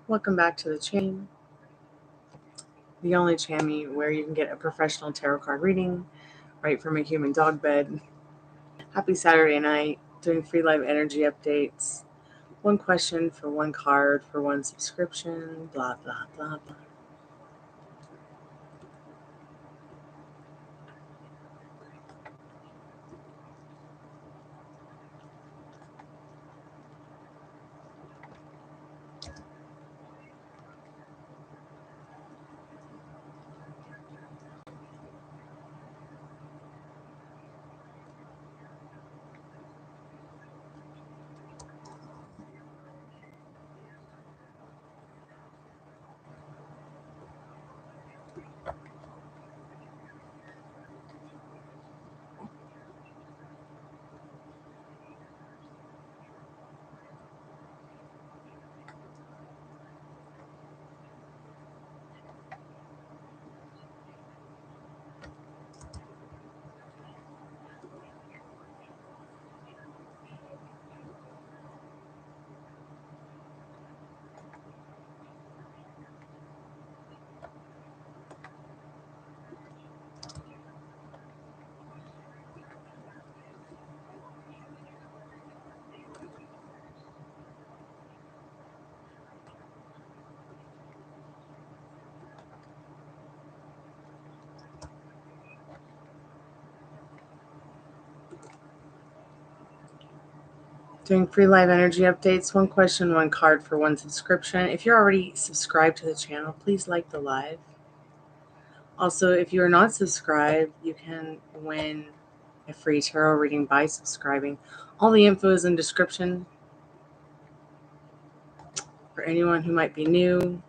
Welcome back to the chain, the only channel where you can get a professional tarot card reading right from a human dog bed. Happy Saturday night, doing free live energy updates. One question for one card for one subscription, blah, blah, blah, blah. Doing free live energy updates, one question, one card for one subscription. If you're already subscribed to the channel, please like the live. Also, if you are not subscribed, you can win a free tarot reading by subscribing. All the info is in the description for anyone who might be new.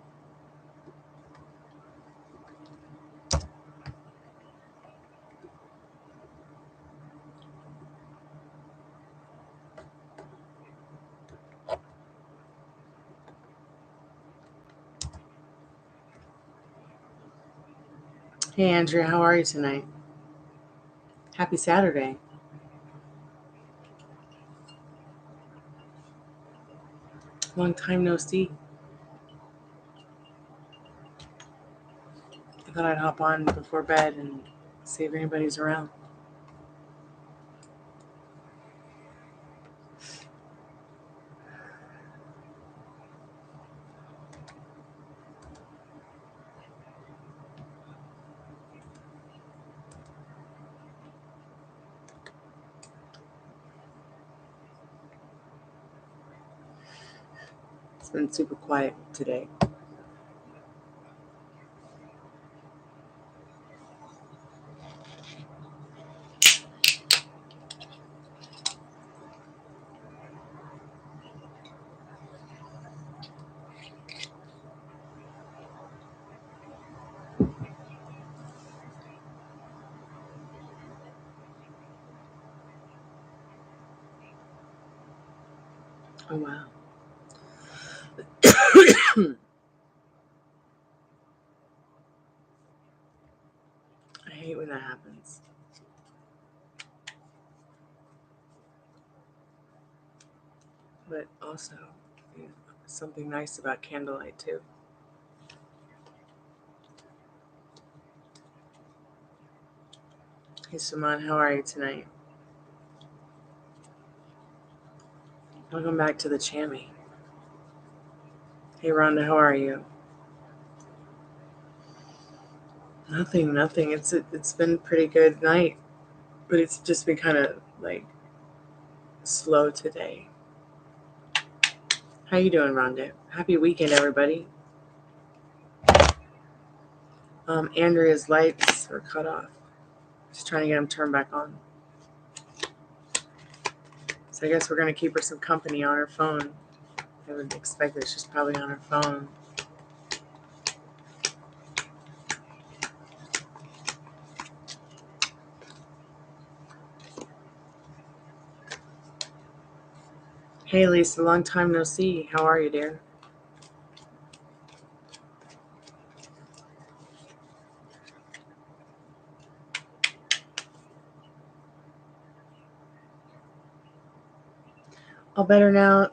Hey, Andrea, how are you tonight? Happy Saturday. Long time no see. I thought I'd hop on before bed and see if anybody's around. It's been super quiet today. Oh, wow. I hate when that happens. But also, something nice about candlelight, too. Hey, Saman, how are you tonight? Welcome back to the Chammy. Hey, Rhonda, how are you? Nothing. It's been a pretty good night, but it's just been kind of like slow today. How you doing, Rhonda? Happy weekend, everybody. Andrea's lights are cut off. Just trying to get them turned back on. So I guess we're going to keep her some company on her phone. I would expect that she's probably on her phone. Hey, Lisa, long time no see. How are you, dear? All better now?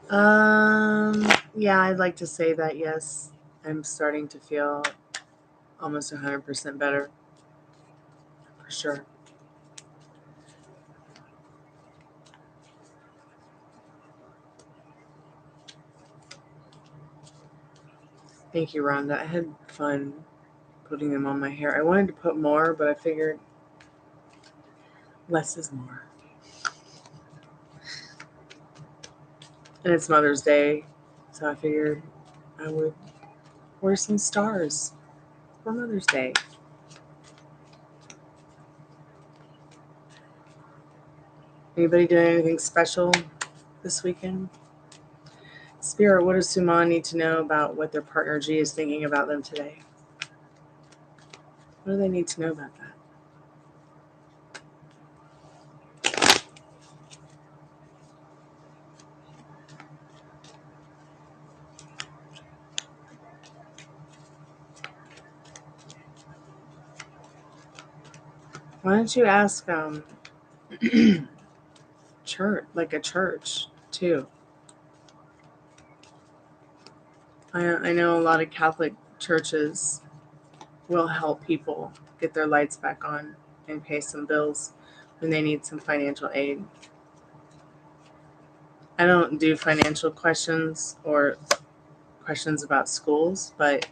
Yeah, I'd like to say that, yes. I'm starting to feel almost 100% better. For sure. Thank you, Rhonda. I had fun putting them on my hair. I wanted to put more, but I figured less is more. And it's Mother's Day, so I figured I would wear some stars for Mother's Day. Anybody doing anything special this weekend? Spirit, what does Suman need to know about what their partner G is thinking about them today? What do they need to know about that? Why don't you ask church, like a church too? I know a lot of Catholic churches will help people get their lights back on and pay some bills when they need some financial aid. I don't do financial questions or questions about schools, but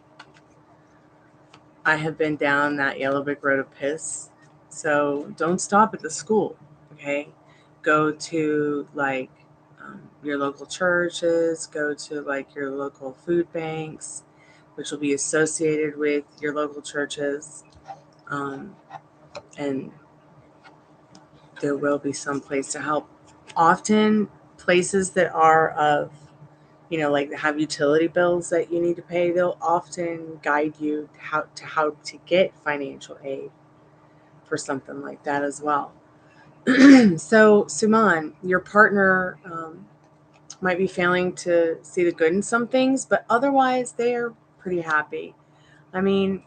I have been down that yellow brick road of piss. So don't stop at the school, okay? Go to like your local churches, go to like your local food banks, which will be associated with your local churches. And there will be some place to help. Often places that are of, like have utility bills that you need to pay, they'll often guide you how to get financial aid for something like that as well. So, Suman, your partner might be failing to see the good in some things, but otherwise they are pretty happy. I mean,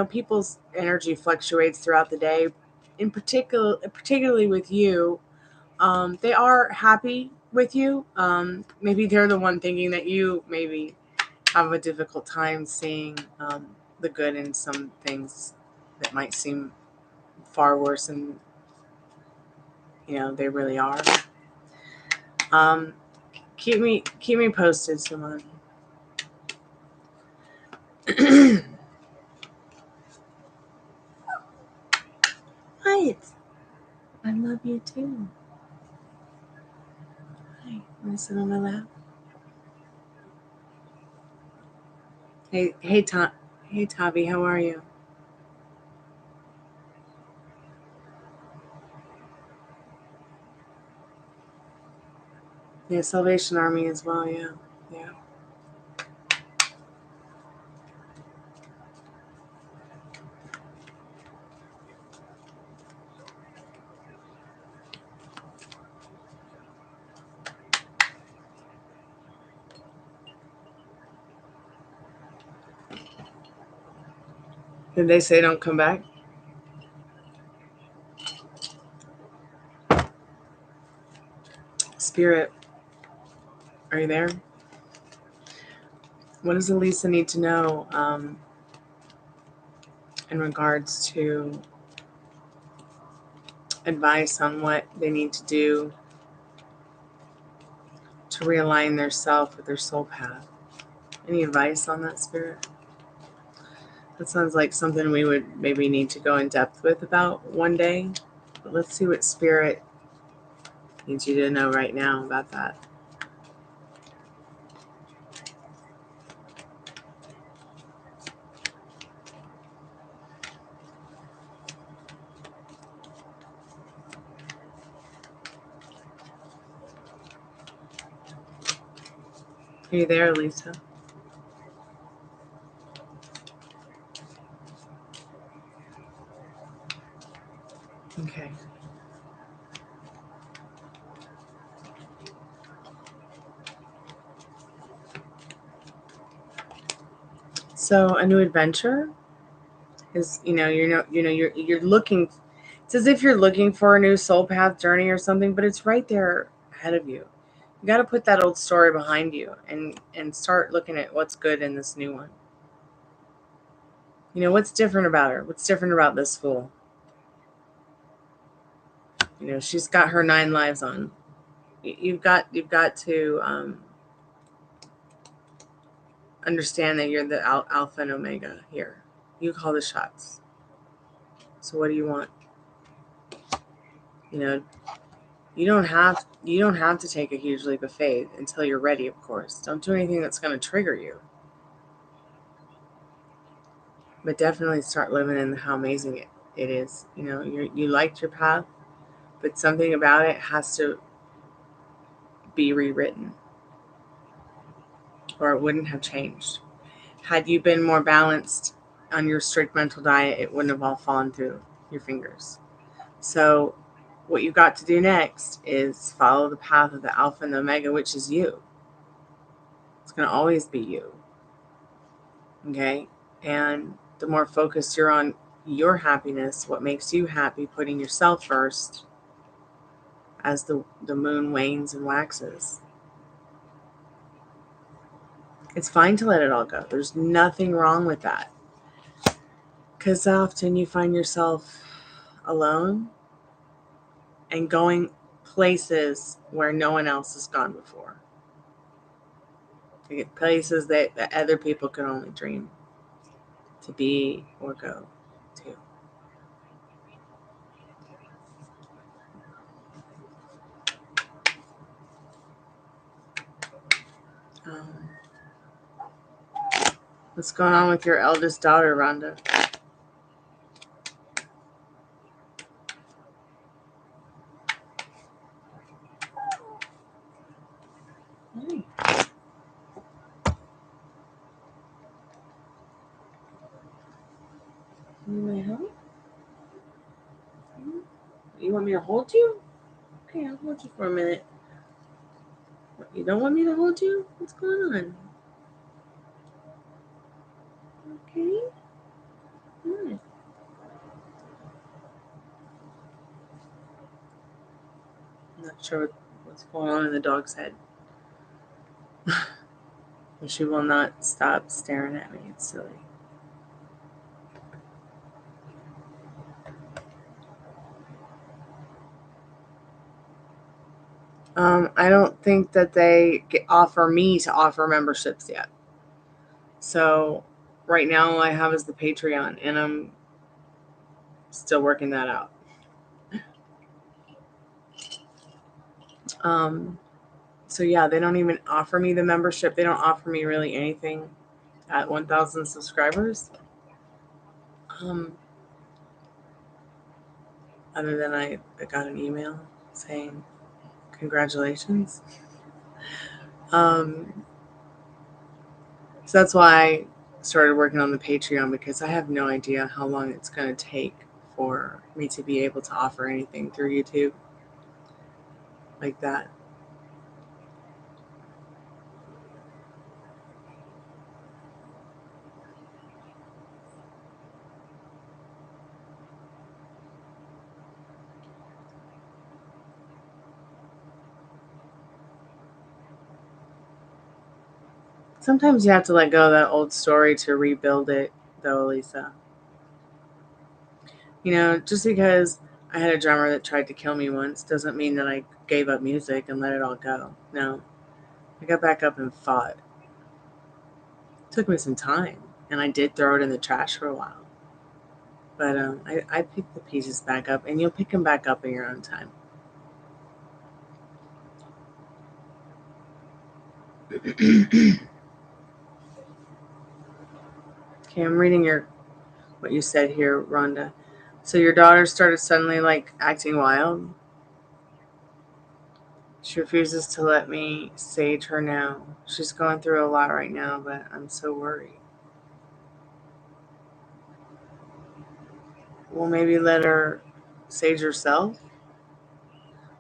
people's energy fluctuates throughout the day. Particularly with you, they are happy with you. Maybe they're the one thinking that you maybe have a difficult time seeing the good in some things that might seem far worse than they really are. Keep me posted, Simone. Hi, I love you too. Hi, want to sit on my lap? Hey, hey, Tavi, how are you? Yeah, Salvation Army as well. Yeah. Did they say don't come back? Spirit, are you there? What does Elisa need to know in regards to advice on what they need to do to realign their self with their soul path? Any advice on that, Spirit? That sounds like something we would maybe need to go in depth with about one day. But let's see what Spirit needs you to know right now about that. Are you there, Lisa? Okay. So a new adventure is, you're looking. It's as if you're looking for a new soul path journey or something, but it's right there ahead of you. You got to put that old story behind you and start looking at what's good in this new one. You know, what's different about her? What's different about this fool? You know, she's got her 9 lives on. You've got to understand that you're the alpha and omega here. You call the shots. So what do you want? You know, you don't have to take a huge leap of faith until you're ready, of course. Don't do anything that's going to trigger you. But definitely start living in how amazing it is. You know, you liked your path, but something about it has to be rewritten, or it wouldn't have changed. Had you been more balanced on your strict mental diet, it wouldn't have all fallen through your fingers. So what you've got to do next is follow the path of the alpha and the omega, which is you. It's going to always be you. Okay? And the more focused you're on your happiness, what makes you happy, putting yourself first as the moon wanes and waxes. It's fine to let it all go. There's nothing wrong with that. Because often you find yourself alone and going places where no one else has gone before. Places that other people can only dream to be or go to. What's going on with your eldest daughter, Rhonda? Hey. Can I help? You want me to hold you? Okay, I'll hold you for a minute. You don't want me to hold you? What's going on? Okay. Good. I'm not sure what's going on in the dog's head. She will not stop staring at me. It's silly. I don't think that they offer me to offer memberships yet. So right now all I have is the Patreon, and I'm still working that out. So yeah, they don't even offer me the membership. They don't offer me really anything at 1,000 subscribers. Other than I got an email saying congratulations. So that's why I started working on the Patreon, because I have no idea how long it's going to take for me to be able to offer anything through YouTube like that. Sometimes you have to let go of that old story to rebuild it, though, Lisa. You know, just because I had a drummer that tried to kill me once doesn't mean that I gave up music and let it all go. No. I got back up and fought. It took me some time, and I did throw it in the trash for a while. But I picked the pieces back up, and you'll pick them back up in your own time. Okay, I'm reading what you said here, Rhonda. So your daughter started suddenly acting wild. She refuses to let me sage her now. She's going through a lot right now, but I'm so worried. Well, maybe let her sage herself.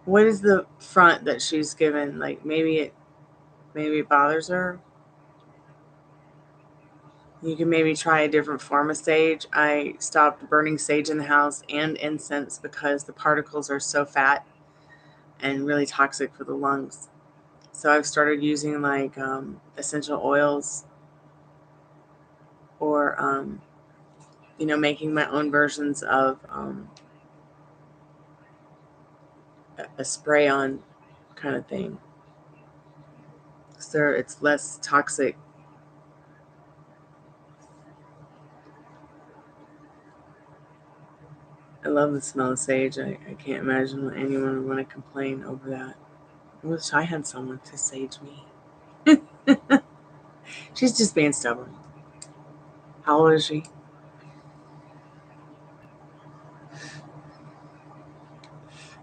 What is the front that she's given? Maybe it bothers her. You can maybe try a different form of sage. I stopped burning sage in the house and incense because the particles are so fat and really toxic for the lungs. So I've started using like essential oils, or making my own versions of a spray on kind of thing. So it's less toxic. I love the smell of sage. I can't imagine what anyone would want to complain over that. I wish I had someone to sage me. She's just being stubborn. How old is she?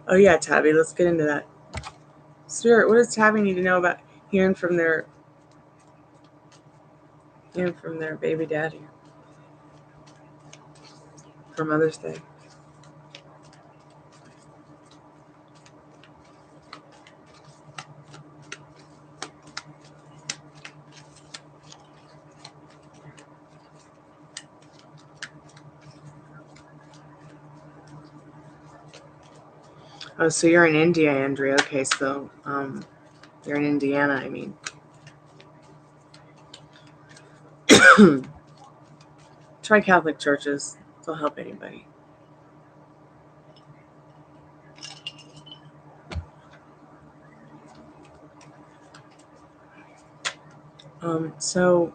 Oh yeah, Tabby, let's get into that. Stuart, what does Tabby need to know about hearing from their baby daddy for Mother's Day? Oh, so you're in India, Andrea. Okay, so you're in Indiana, I mean. Try Catholic churches. They'll help anybody. So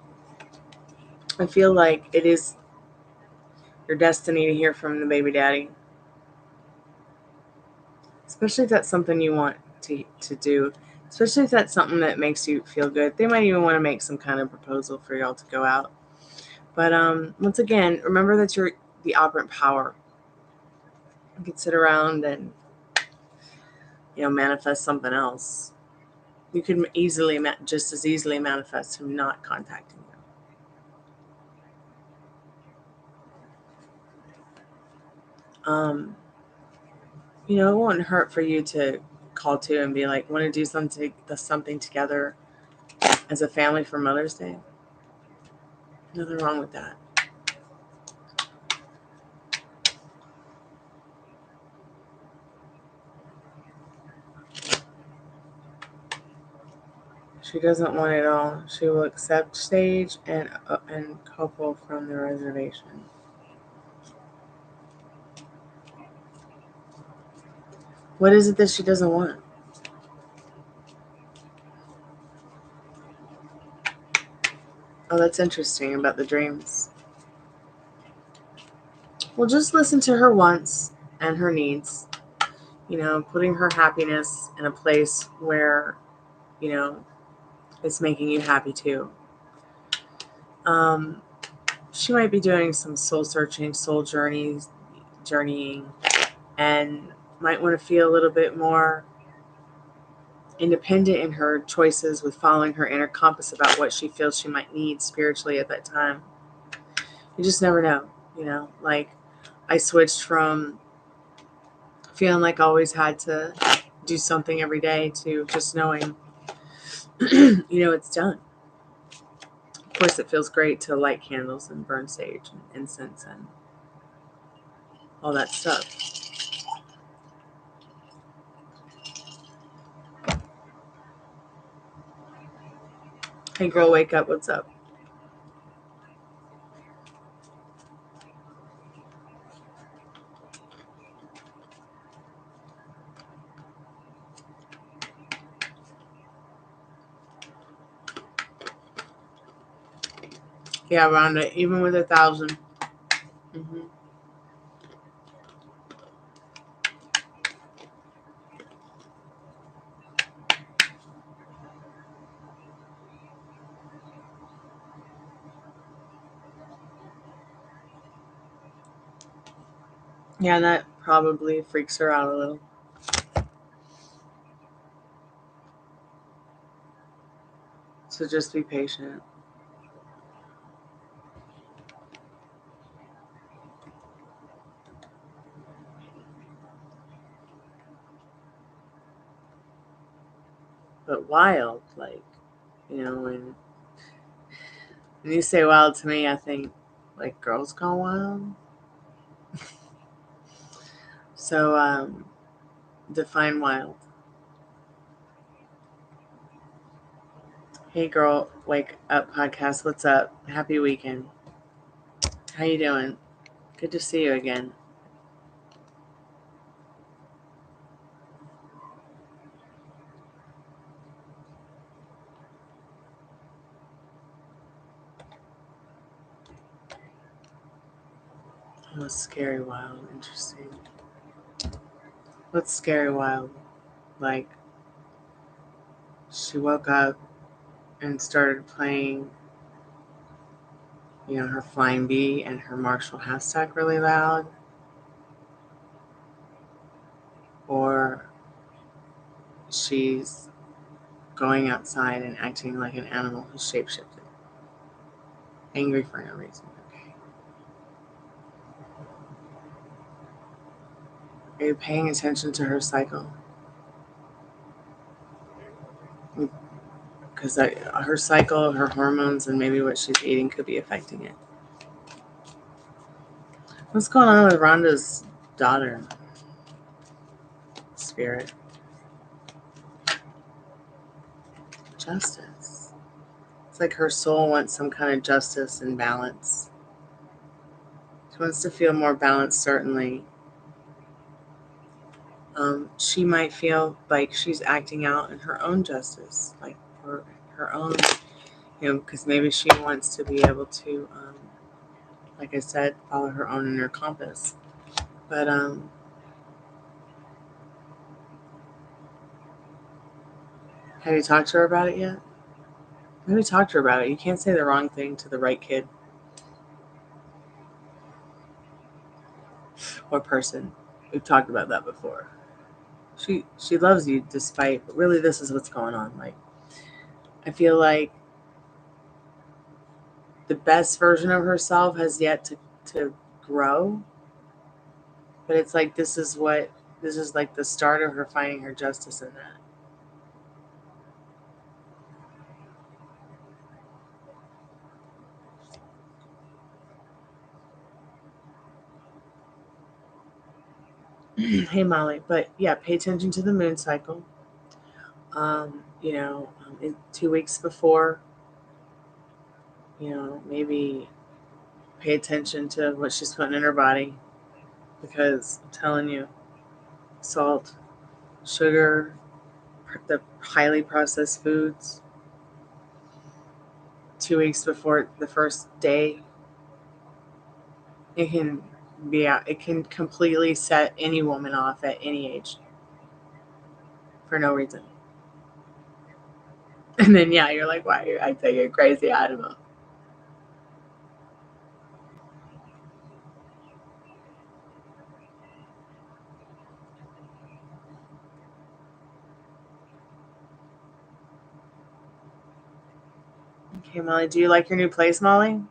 I feel like it is your destiny to hear from the baby daddy, especially if that's something you want to do, especially if that's something that makes you feel good. They might even want to make some kind of proposal for y'all to go out. But once again, remember that you're the operant power. You could sit around and manifest something else. You could just as easily manifest him not contacting you. It wouldn't hurt for you to call too and be like, want to do something together as a family for Mother's Day. Nothing wrong with that. She doesn't want it all. She will accept stage and couple from the reservation. What is it that she doesn't want? Oh, that's interesting about the dreams. Well, just listen to her wants and her needs. Putting her happiness in a place where, it's making you happy too. She might be doing some soul searching, soul journeying, and might want to feel a little bit more independent in her choices with following her inner compass about what she feels she might need spiritually at that time. You just never know, like I switched from feeling like I always had to do something every day to just knowing, it's done. Of course, it feels great to light candles and burn sage and incense and all that stuff. Hey girl, wake up. What's up? Yeah, Rhonda, even with 1,000. Mm-hmm. Yeah, that probably freaks her out a little. So just be patient. But wild, like, when you say wild to me, I think like Girls Gone Wild. So define wild. Hey girl, wake up podcast. What's up? Happy weekend. How you doing? Good to see you again. What's scary wild? Interesting. What's scary wild? Like she woke up and started playing, her Flying Bee and her Marshall hashtag really loud, or she's going outside and acting like an animal who's shapeshifted, angry for no reason. Okay. Are you paying attention to her cycle? Because her cycle, her hormones, and maybe what she's eating could be affecting it. What's going on with Rhonda's daughter? Spirit. Justice. It's like her soul wants some kind of justice and balance. She wants to feel more balanced, certainly. She might feel like she's acting out in her own justice, like for her own, because maybe she wants to be able to, like I said, follow her own inner compass. But have you talked to her about it yet? Maybe talk to her about it. You can't say the wrong thing to the right kid or person. We've talked about that before. She loves you despite, but really this is what's going on. Like, I feel like the best version of herself has yet to grow. But it's like this is like the start of her finding her justice in that. Hey Molly, but yeah, pay attention to the moon cycle. In 2 weeks before, maybe pay attention to what she's putting in her body, because I'm telling you, salt, sugar, the highly processed foods, 2 weeks before the first day, it can completely set any woman off at any age for no reason. And then you're like, why are you acting like a crazy animal? Okay, Molly, do you like your new place, Molly?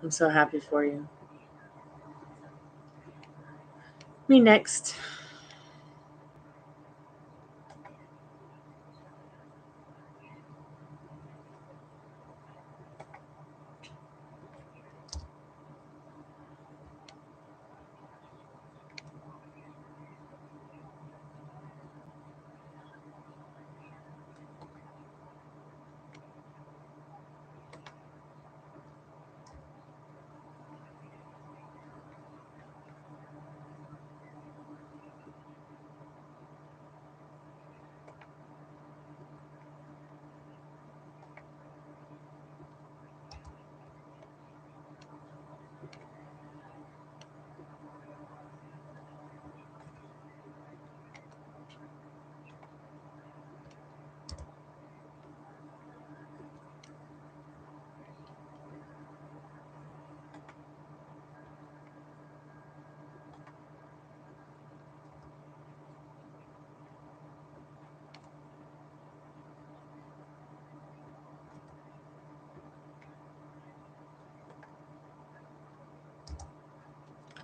I'm so happy for you. Me next.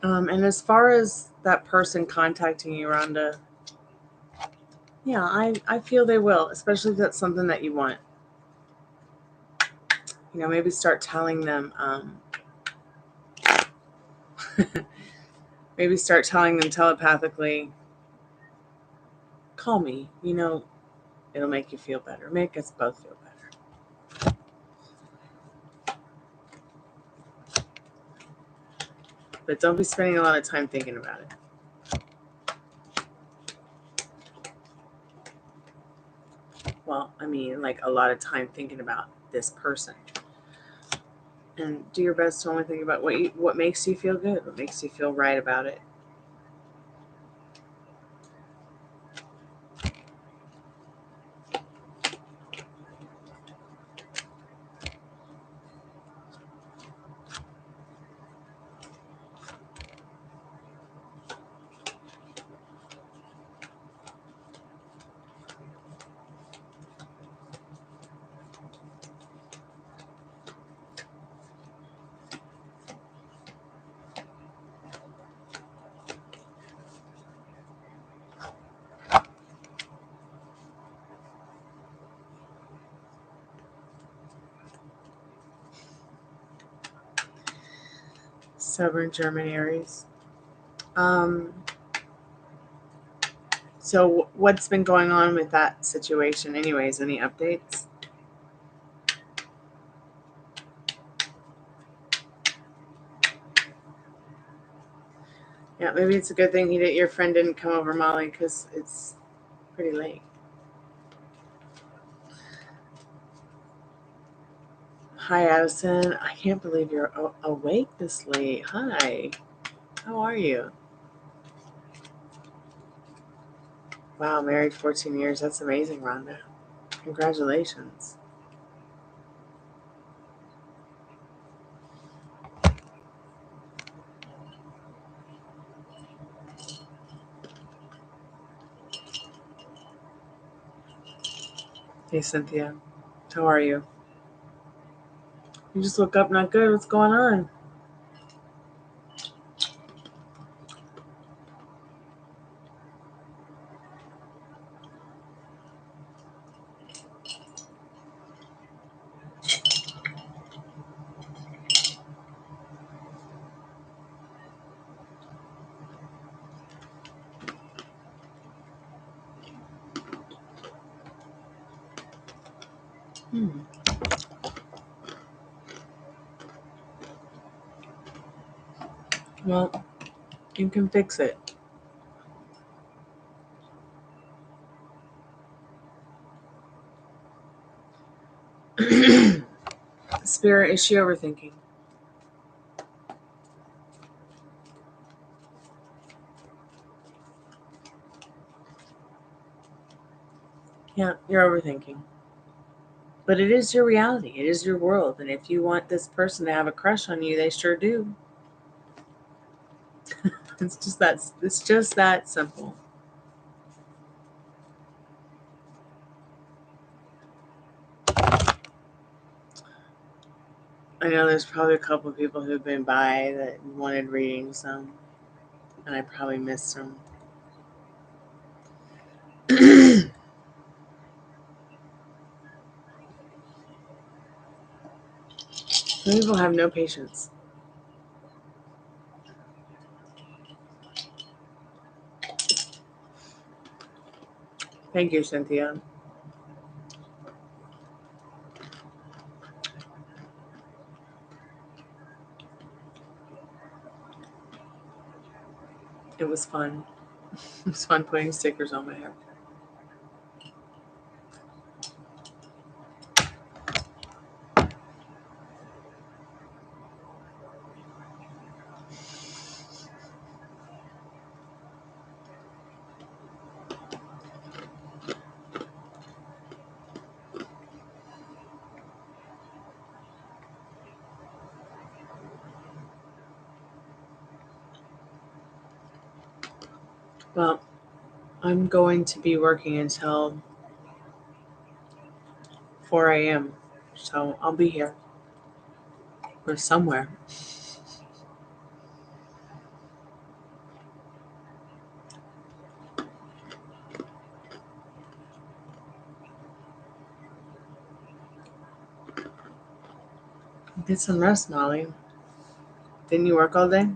And as far as that person contacting you, Rhonda, Yeah, I feel they will, especially if that's something that you want. Maybe start telling them, maybe start telling them telepathically, call me, it'll make you feel better. Make us both feel better. But don't be spending a lot of time thinking about it. Well, I mean, like a lot of time thinking about this person. And do your best to only think about what makes you feel good, what makes you feel right about it. Stubborn German Aries. So what's been going on with that situation anyways? Any updates? Yeah, maybe it's a good thing your friend didn't come over, Molly, because it's pretty late. Hi, Addison. I can't believe you're awake this late. Hi. How are you? Wow, married 14 years. That's amazing, Rhonda. Congratulations. Hey, Cynthia. How are you? You just woke up not good. What's going on? Well, you can fix it. Spirit, is she overthinking? Yeah, you're overthinking. But it is your reality. It is your world. And if you want this person to have a crush on you, they sure do. It's just that simple. I know there's probably a couple of people who've been by that wanted readings, and I probably missed them. Some people have no patience. Thank you, Cynthia. It was fun. It was fun putting stickers on my hair. Well, I'm going to be working until 4 a.m. So I'll be here or somewhere. Get some rest, Molly. Didn't you work all day?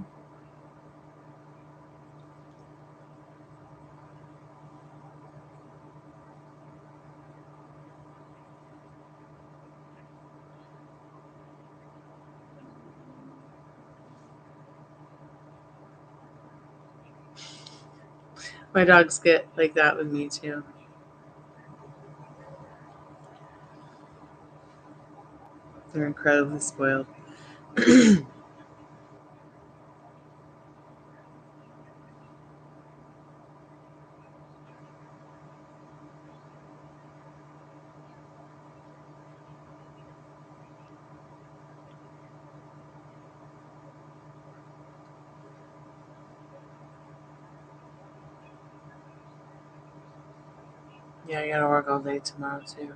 My dogs get like that with me too. They're incredibly spoiled. Yeah, I gotta work all day tomorrow too.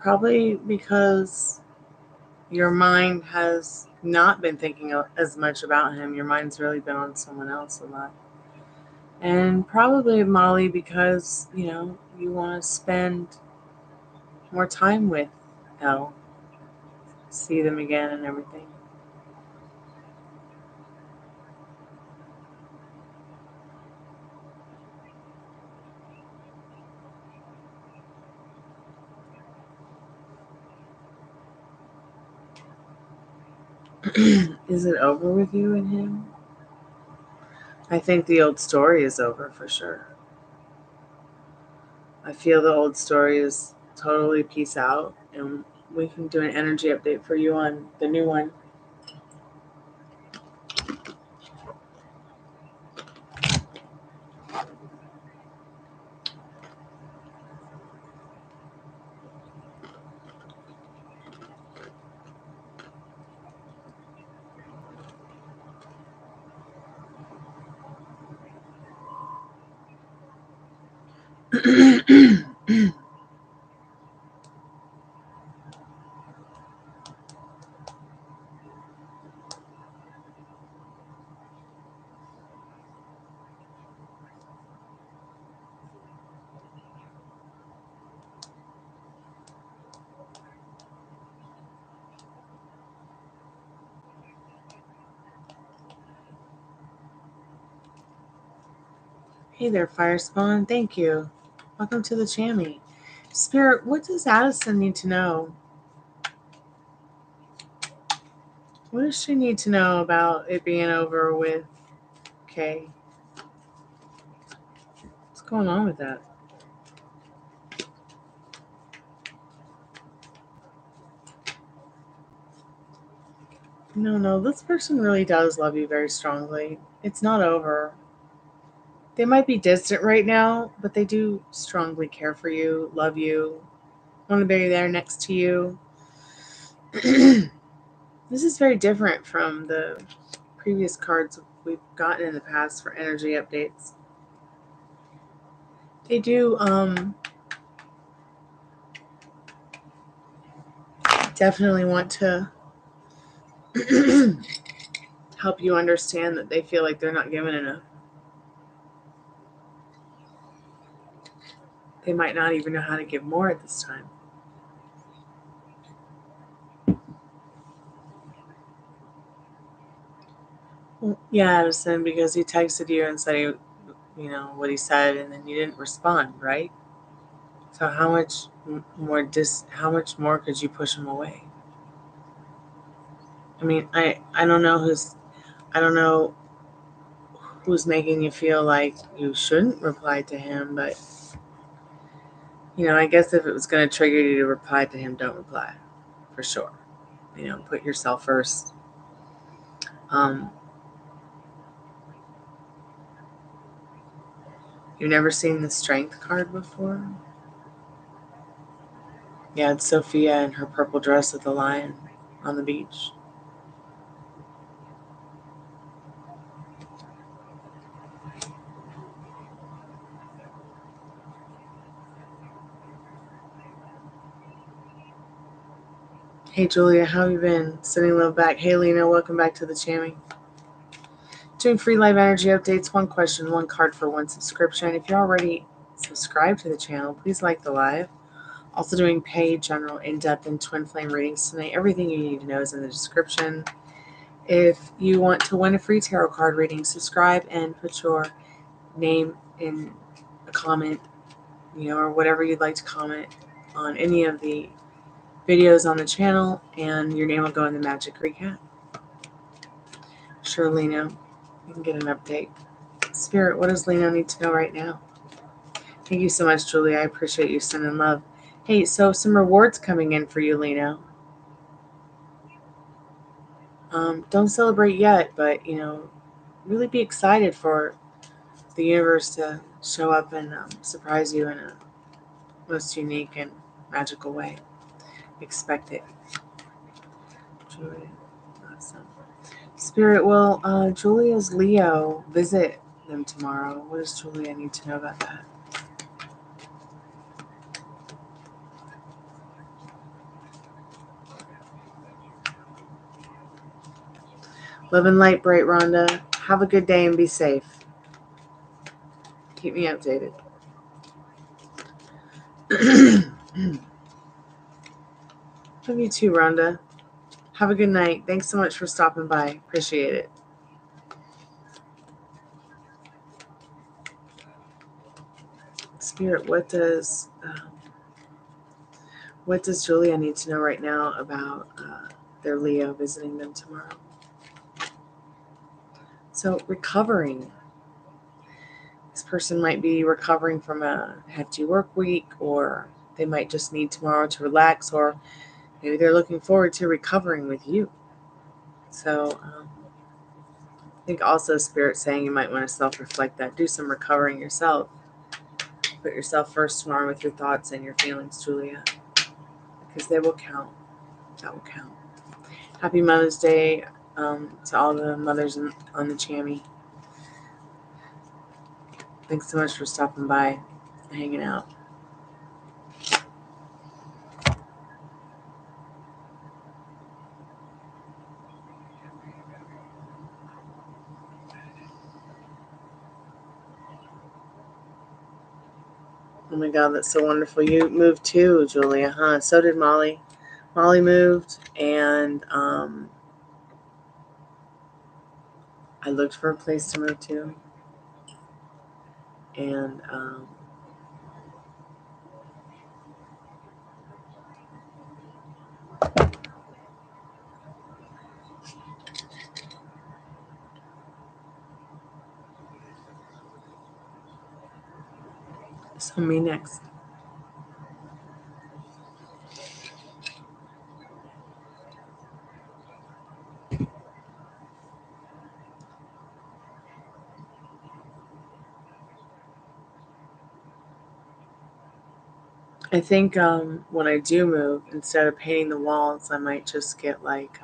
Probably because your mind has not been thinking as much about him. Your mind's really been on someone else a lot. And probably, Molly, because, you want to spend more time with Elle, see them again and everything. Is it over with you and him? I think the old story is over for sure. I feel the old story is totally peace out, and we can do an energy update for you on the new one. Hey there, Fire Spawn. Thank you. Welcome to the Chammy. Spirit, what does Addison need to know? What does she need to know about it being over with Kay? What's going on with that? No, this person really does love you very strongly. It's not over. They might be distant right now, but they do strongly care for you, love you, want to be there next to you. This is very different from the previous cards we've gotten in the past for energy updates. They do definitely want to help you understand that they feel like they're not given enough. They might not even know how to give more at this time. Well, yeah, Addison, because he texted you and said what he said, and then you didn't respond, right? So how much more could you push him away? I mean, I don't know who's making you feel like you shouldn't reply to him, but I guess if it was going to trigger you to reply to him, don't reply, for sure. Put yourself first. You've never seen the Strength card before? Yeah, it's Sophia in her purple dress with the lion on the beach. Hey Julia, how have you been? Sending love back. Hey Lena, welcome back to the Chammy. Doing free live energy updates, one question, one card for one subscription. If you're already subscribed to the channel, please like the live. Also doing paid, general, in-depth, and twin flame readings tonight. Everything you need to know is in the description. If you want to win a free tarot card reading, subscribe and put your name in a comment, or whatever you'd like to comment on any of the videos on the channel, and your name will go in the magic recap. Sure, Lena, you can get an update. Spirit, what does Lena need to know right now? Thank you so much, Julie. I appreciate you sending love. Hey, so some rewards coming in for you, Lena. Don't celebrate yet, but really be excited for the universe to show up and surprise you in a most unique and magical way. Expect it. Julia, awesome. Spirit, will Julia's Leo visit them tomorrow? What does Julia need to know about that? Love and light, Bright Rhonda. Have a good day and be safe. Keep me updated. Love you too, Rhonda. Have a good night. Thanks so much for stopping by. Appreciate it. Spirit, what does Julia need to know right now about their Leo visiting them tomorrow? So, recovering. This person might be recovering from a hefty work week, or they might just need tomorrow to relax, or maybe they're looking forward to recovering with you. So I think also Spirit saying you might want to self-reflect that. Do some recovering yourself. Put yourself first tomorrow with your thoughts and your feelings, Julia, because they will count. That will count. Happy Mother's Day to all the mothers on the Chammy. Thanks so much for stopping by and hanging out. Oh my God, that's so wonderful. You moved too, Julia, huh? So did Molly. Molly moved, and I looked for a place to move to. And so me next. I think when I do move, instead of painting the walls, I might just get like,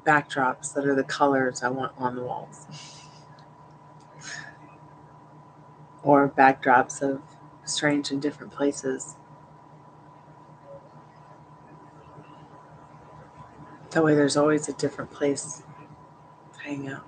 backdrops that are the colors I want on the walls. Or backdrops of strange and different places. That way there's always a different place to hang out.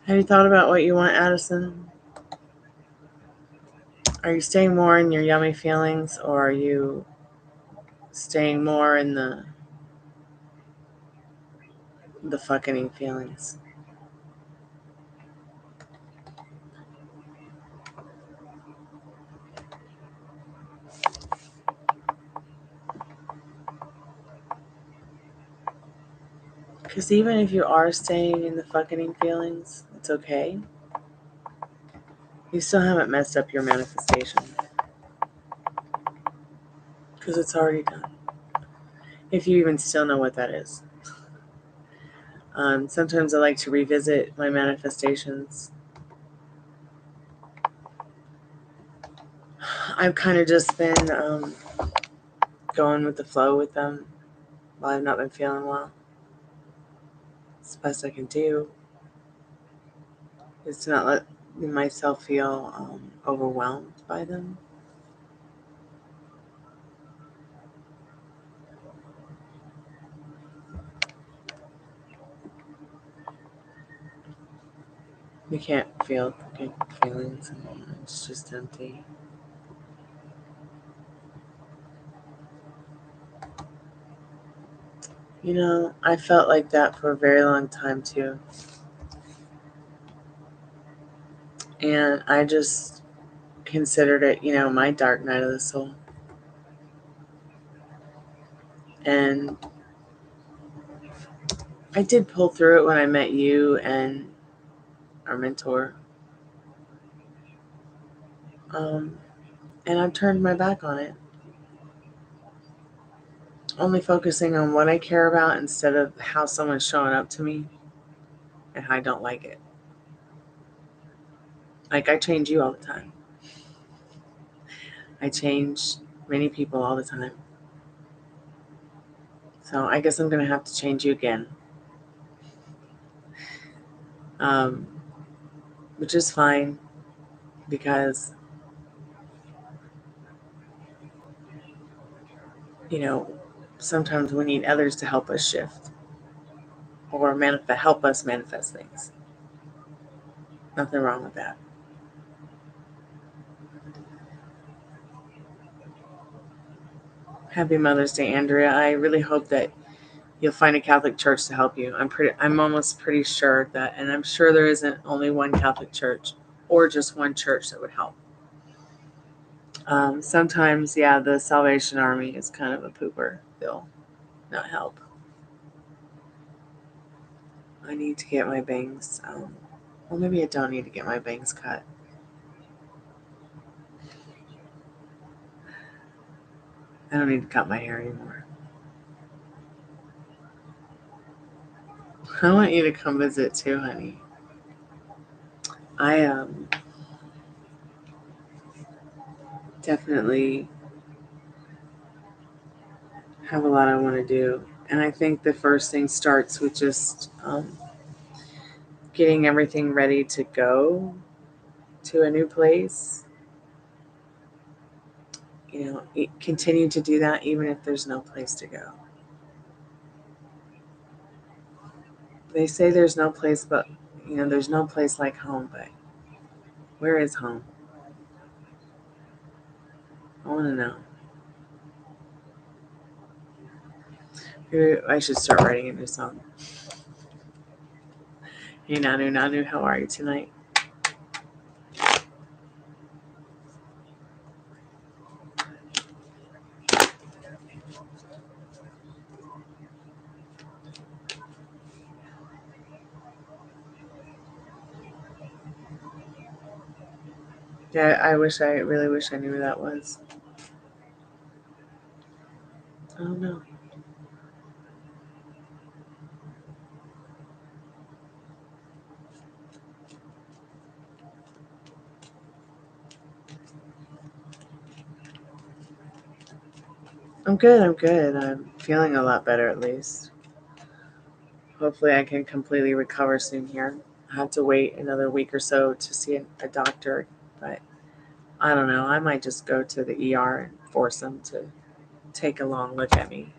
Have you thought about what you want, Addison? Are you staying more in your yummy feelings, or are you staying more in the fucking feelings? Because even if you are staying in the fucking feelings, it's okay. You still haven't messed up your manifestation. Because it's already done. If you even still know what that is. Sometimes I like to revisit my manifestations. I've kind of just been going with the flow with them while I've not been feeling well. It's the best I can do is to not let myself feel overwhelmed by them. You can't feel good feelings anymore. It's just empty. You know, I felt like that for a very long time too. And I just considered it, my dark night of the soul. And I did pull through it when I met you and our mentor. And I've turned my back on it. Only focusing on what I care about instead of how someone's showing up to me and how I don't like it. Like, I change you all the time. I change many people all the time. So I guess I'm going to have to change you again. Which is fine because, sometimes we need others to help us shift or help us manifest things. Nothing wrong with that. Happy Mother's Day, Andrea. I really hope that you'll find a Catholic church to help you. I'm almost pretty sure that, and I'm sure there isn't only one Catholic church or just one church that would help. Sometimes, the Salvation Army is kind of a pooper. They'll not help. I need to get my bangs. Well, maybe I don't need to get my bangs cut. I don't need to cut my hair anymore. I want you to come visit too, honey. I definitely have a lot I want to do. And I think the first thing starts with just getting everything ready to go to a new place. Continue to do that even if there's no place to go. They say there's no place there's no place like home, but where is home? I want to know. Maybe I should start writing a new song. Hey, Nanu, how are you tonight? Yeah, I really wish I knew where that was. Oh no. I'm good. I'm feeling a lot better at least. Hopefully I can completely recover soon here. I have to wait another week or so to see a doctor, but I don't know. I might just go to the ER and force them to take a long look at me.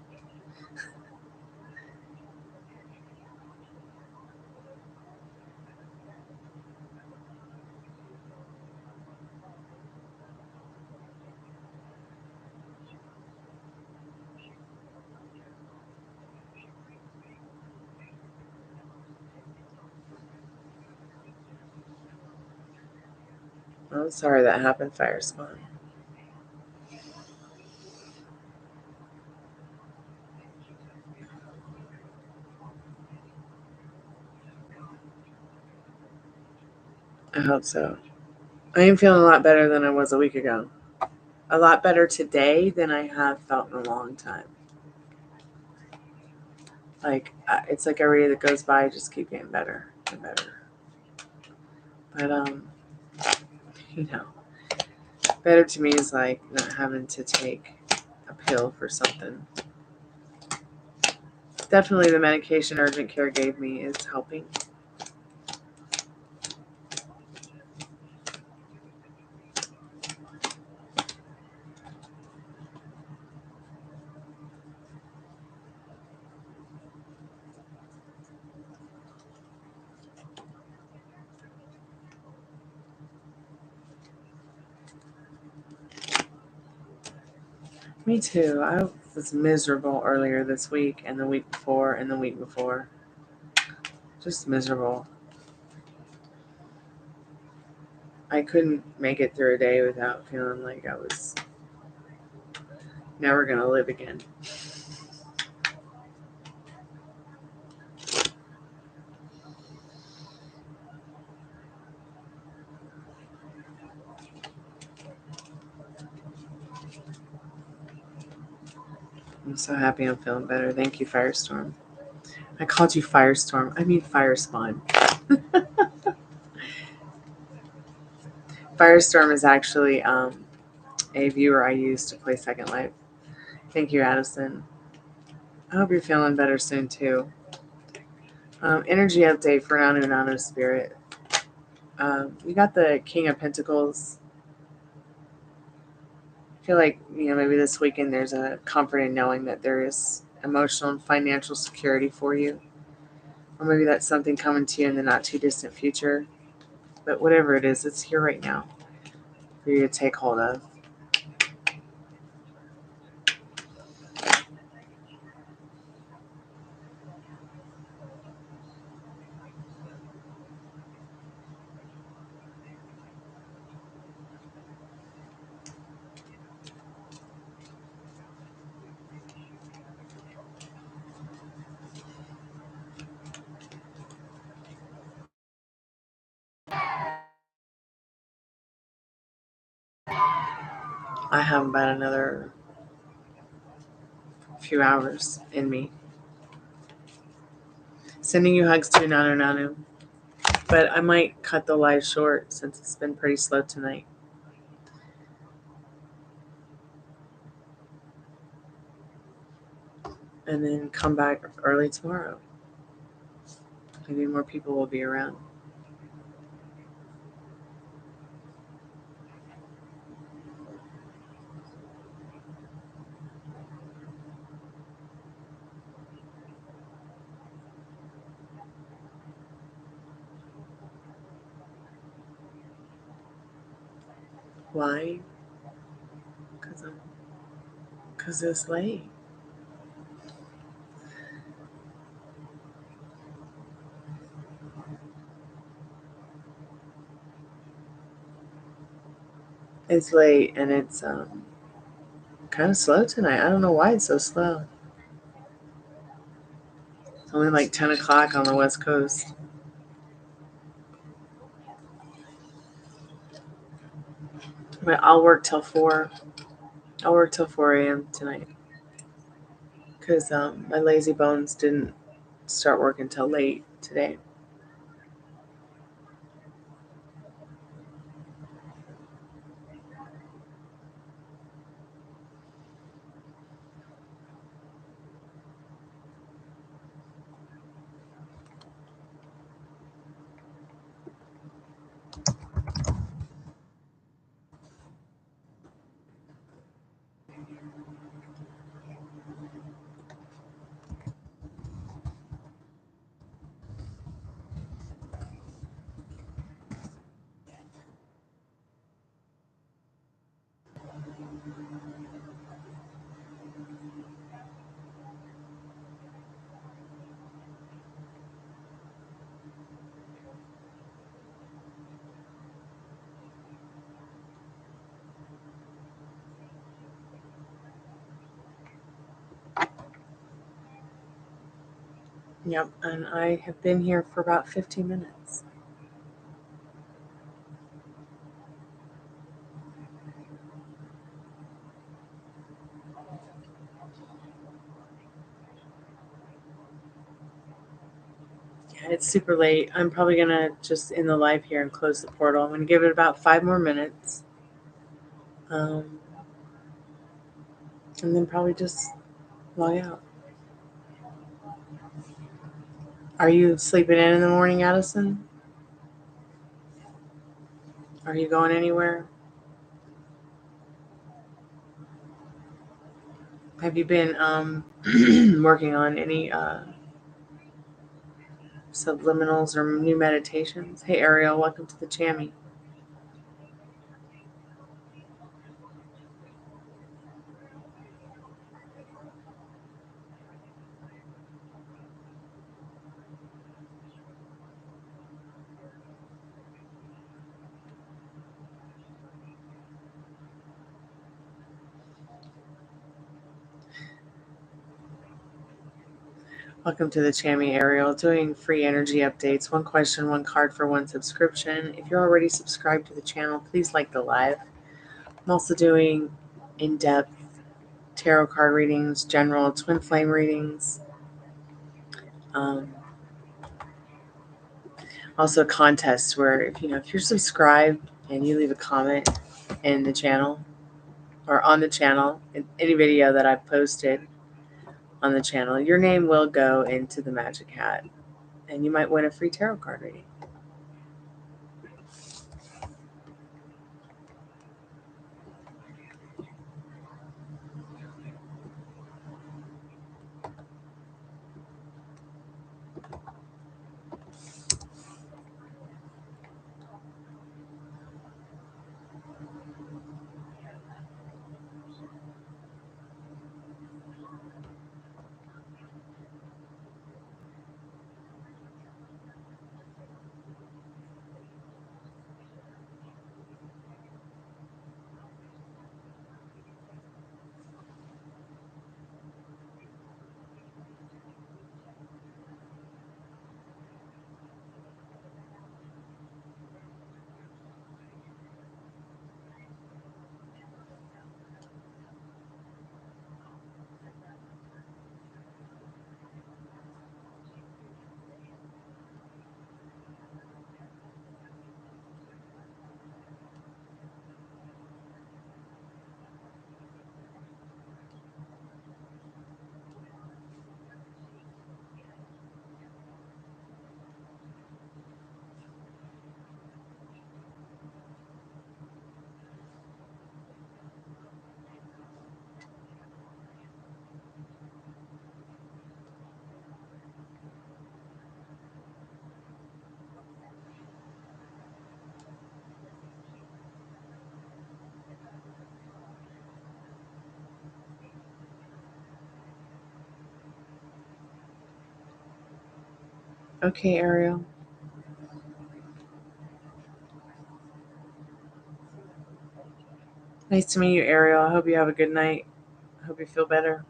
I'm sorry that happened, Fire Spawn. I hope so. I am feeling a lot better than I was a week ago. A lot better today than I have felt in a long time. Like, it's like every day that goes by, I just keep getting better and better. But, better to me is like not having to take a pill for something. Definitely the medication urgent care gave me is helping. Me too. I was miserable earlier this week and the week before and the week before. Just miserable. I couldn't make it through a day without feeling like I was never going to live again. I'm so happy I'm feeling better. Thank you, Firestorm. I called you Firestorm. I mean Firespawn. Firestorm is actually a viewer I use to play Second Life. Thank you, Addison. I hope you're feeling better soon, too. Energy update for Nanu Spirit. You got the King of Pentacles. I feel like, maybe this weekend there's a comfort in knowing that there is emotional and financial security for you. Or maybe that's something coming to you in the not too distant future. But whatever it is, it's here right now for you to take hold of. I have about another few hours in me. Sending you hugs to Nanu Nanu. But I might cut the live short since it's been pretty slow tonight. And then come back early tomorrow. Maybe more people will be around. Why? Because it's late. It's late and it's kind of slow tonight. I don't know why it's so slow. It's only like 10 o'clock on the West Coast. But I'll work till 4. I'll work till 4 a.m. tonight. Because my lazy bones didn't start working till late today. Yep, and I have been here for about 15 minutes. Yeah, it's super late. I'm probably going to just end the live here and close the portal. I'm going to give it about 5 more minutes. And then probably just log out. Are you sleeping in the morning, Addison? Are you going anywhere? Have you been working on any subliminals or new meditations? Hey, Ariel, welcome to the Chammy. Welcome to the Chammy, Ariel. Doing free energy updates. 1 question, 1 card for 1 subscription. If you're already subscribed to the channel, please like the live. I'm also doing in-depth tarot card readings, general twin flame readings. Also contests where if you're subscribed and you leave a comment in the channel or on the channel in any video that I've posted on the channel, your name will go into the magic hat and you might win a free tarot card reading. Okay, Ariel. Nice to meet you, Ariel. I hope you have a good night. I hope you feel better.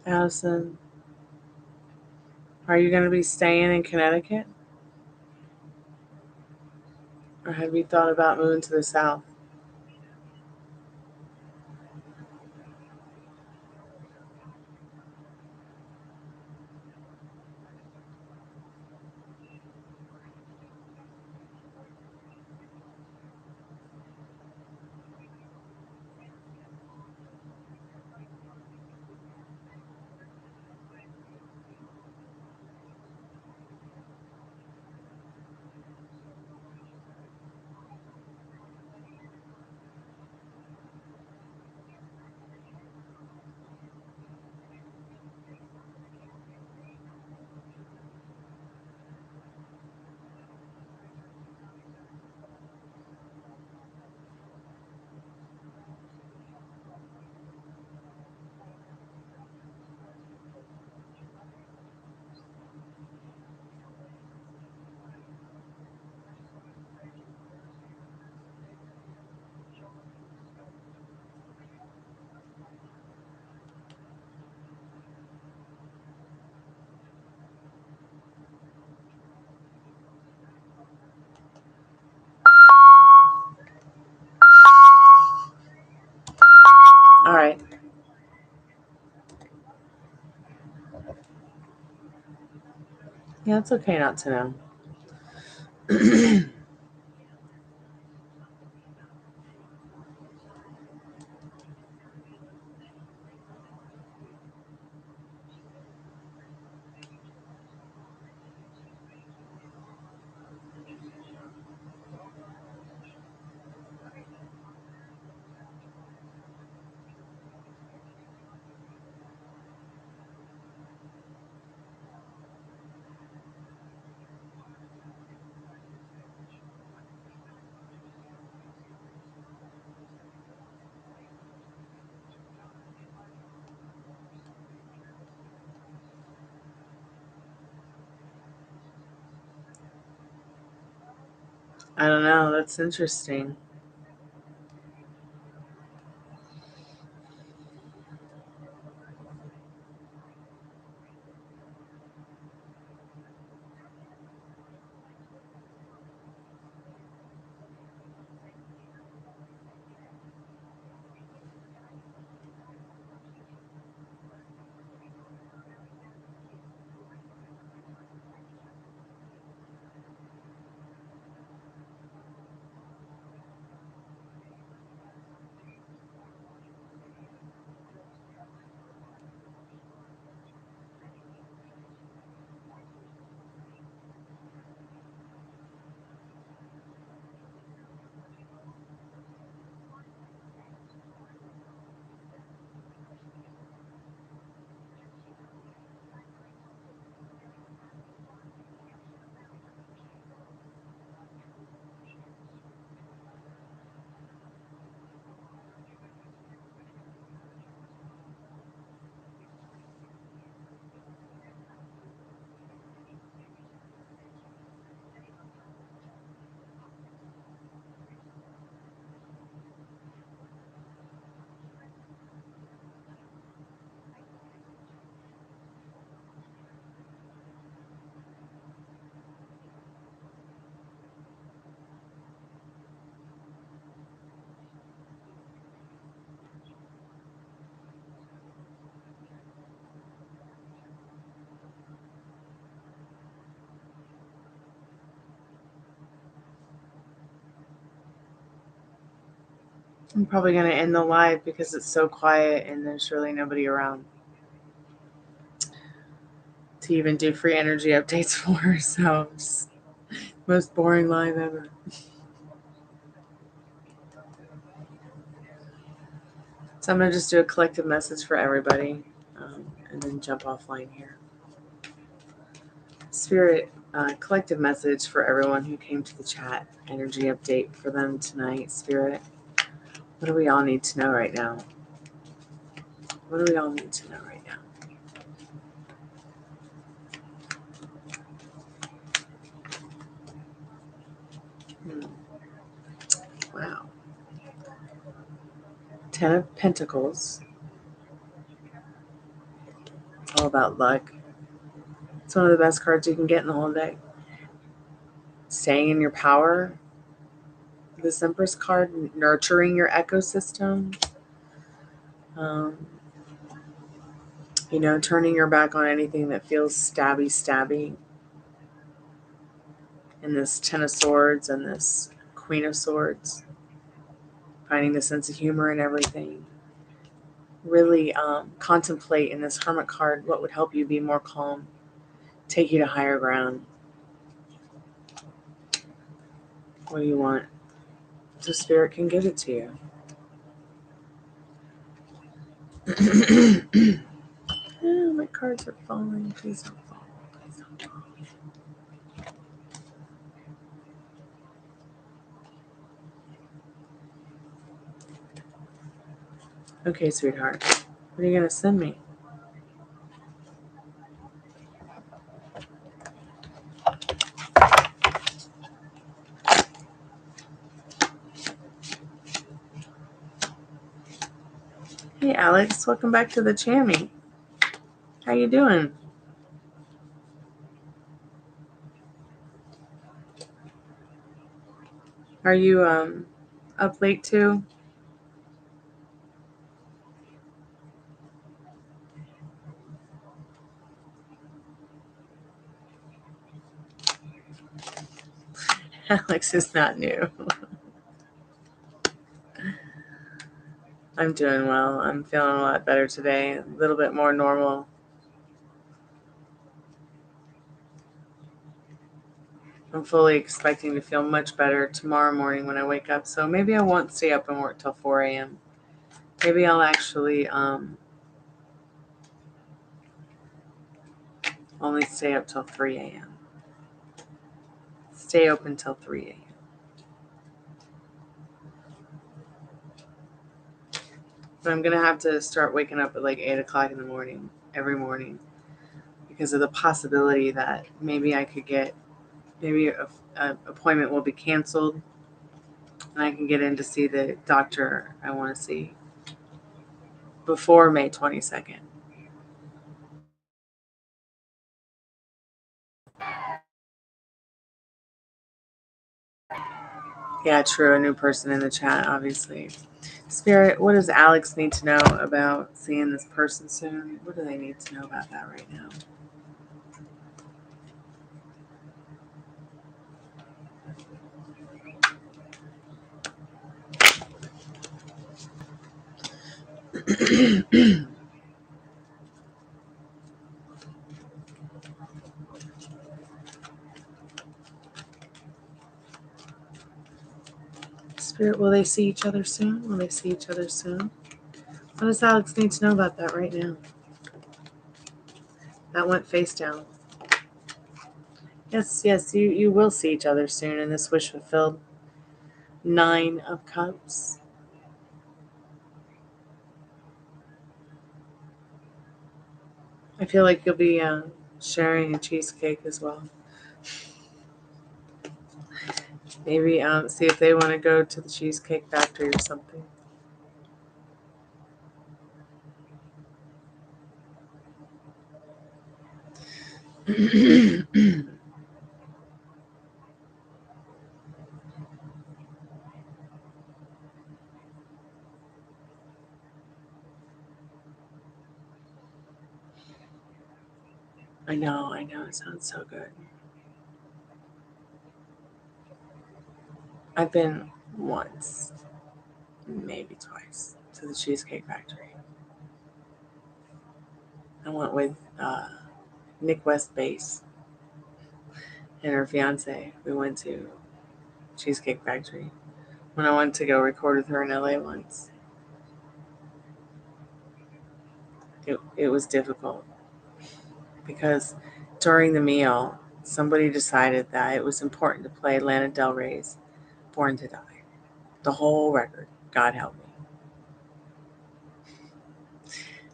Allison, are you going to be staying in Connecticut? Or have you thought about moving to the South? All right. Yeah, it's okay not to know. I don't know. That's interesting. I'm probably going to end the live because it's so quiet and there's really nobody around to even do free energy updates for. So, it's most boring live ever. So I'm going to just do a collective message for everybody and then jump offline here. Spirit, collective message for everyone who came to the chat. Energy update for them tonight. Spirit, what do we all need to know right now? What do we all need to know right now? Wow. 10 of Pentacles. It's all about luck. It's one of the best cards you can get in the whole deck. Staying in your power. This Empress card, nurturing your ecosystem. Turning your back on anything that feels stabby. And this 10 of Swords and this Queen of Swords. Finding the sense of humor in everything. Really contemplate in this Hermit card what would help you be more calm, take you to higher ground. What do you want? So Spirit can give it to you. Oh, my cards are falling. Please don't fall. Please don't fall. Okay, sweetheart. What are you going to send me? Hey, Alex. Welcome back to the Chammy. How you doing? Are you up late too? Alex is not new. I'm doing well. I'm feeling a lot better today. A little bit more normal. I'm fully expecting to feel much better tomorrow morning when I wake up. So maybe I won't stay up and work till 4 a.m. Maybe I'll actually only stay up till 3 a.m. Stay open till 3 a.m. But I'm going to have to start waking up at like 8 o'clock in the morning, every morning, because of the possibility that maybe I could get, maybe an appointment will be canceled and I can get in to see the doctor I want to see before May 22nd. Yeah, true. A new person in the chat, obviously. Spirit, what does Alex need to know about seeing this person soon? What do they need to know about that right now? Spirit, will they see each other soon? Will they see each other soon? What does Alex need to know about that right now? That went face down. Yes, you will see each other soon in this wish fulfilled. 9 of Cups. I feel like you'll be sharing a cheesecake as well. Maybe see if they want to go to the Cheesecake Factory or something. I know, it sounds so good. I've been once. maybe twice to the Cheesecake Factory. I went with Nick West Bass and her fiance. We went to Cheesecake Factory when I went to go record with her in LA once. It was difficult because during the meal, somebody decided that it was important to play Lana Del Rey's Born to Die. The whole record. God help me.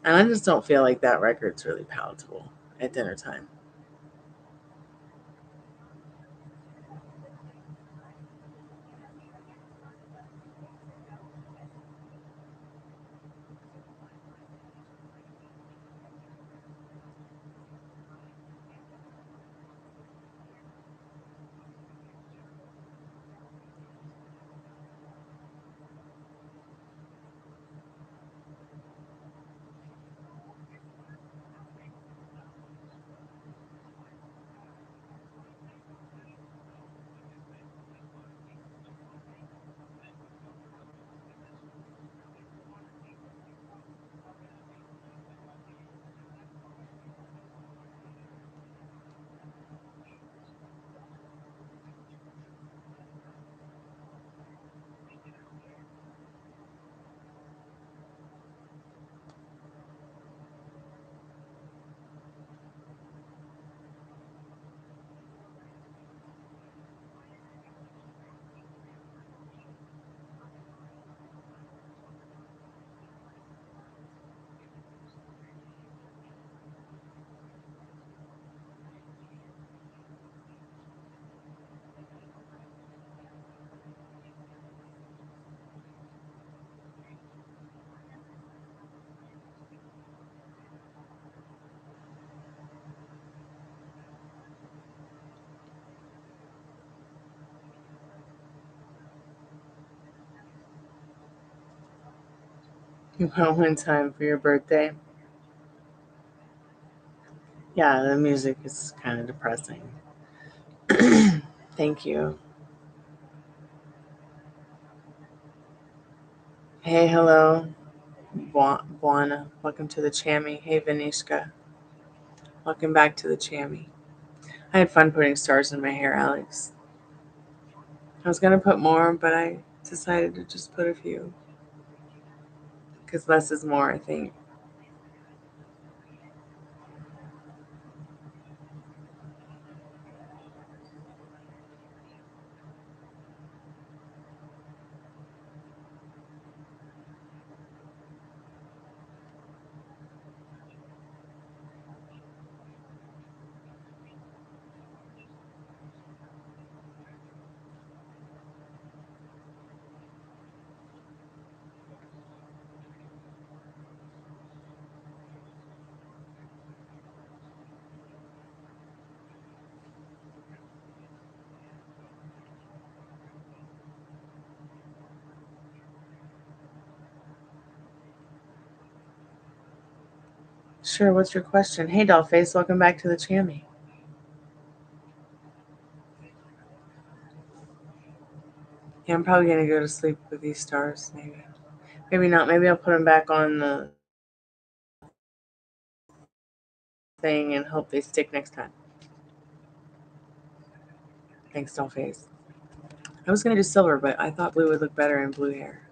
And I just don't feel like that record's really palatable at dinner time. You went one time for your birthday. Yeah, the music is kind of depressing. Thank you. Hey, hello, Buana. Welcome to the Chammy. Hey, Vanishka. Welcome back to the Chammy. I had fun putting stars in my hair, Alex. I was going to put more, but I decided to just put a few. Because less is more, I think. Sure, what's your question? Hey, Dollface, welcome back to the Chammy. Yeah, I'm probably going to go to sleep with these stars, maybe. Maybe not. Maybe I'll put them back on the thing and hope they stick next time. Thanks, Dollface. I was going to do silver, but I thought blue would look better in blue hair.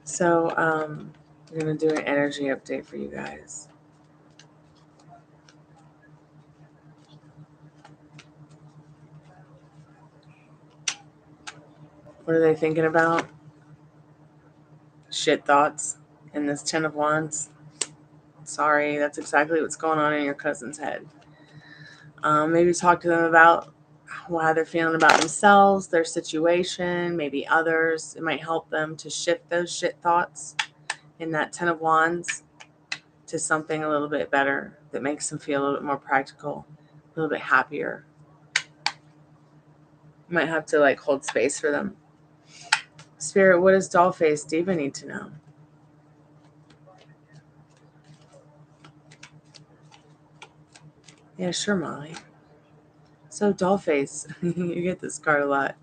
So, I'm going to do an energy update for you guys. What are they thinking about? Shit thoughts in this Ten of Wands. Sorry, that's exactly what's going on in your cousin's head. Maybe talk to them about how they're feeling about themselves, their situation, maybe others. It might help them to shift those shit thoughts in that Ten of Wands to something a little bit better that makes them feel a little bit more practical, a little bit happier. You might have to like hold space for them. Spirit, what does Dollface Diva need to know? Yeah, sure, Molly. So Dollface, you get this card a lot.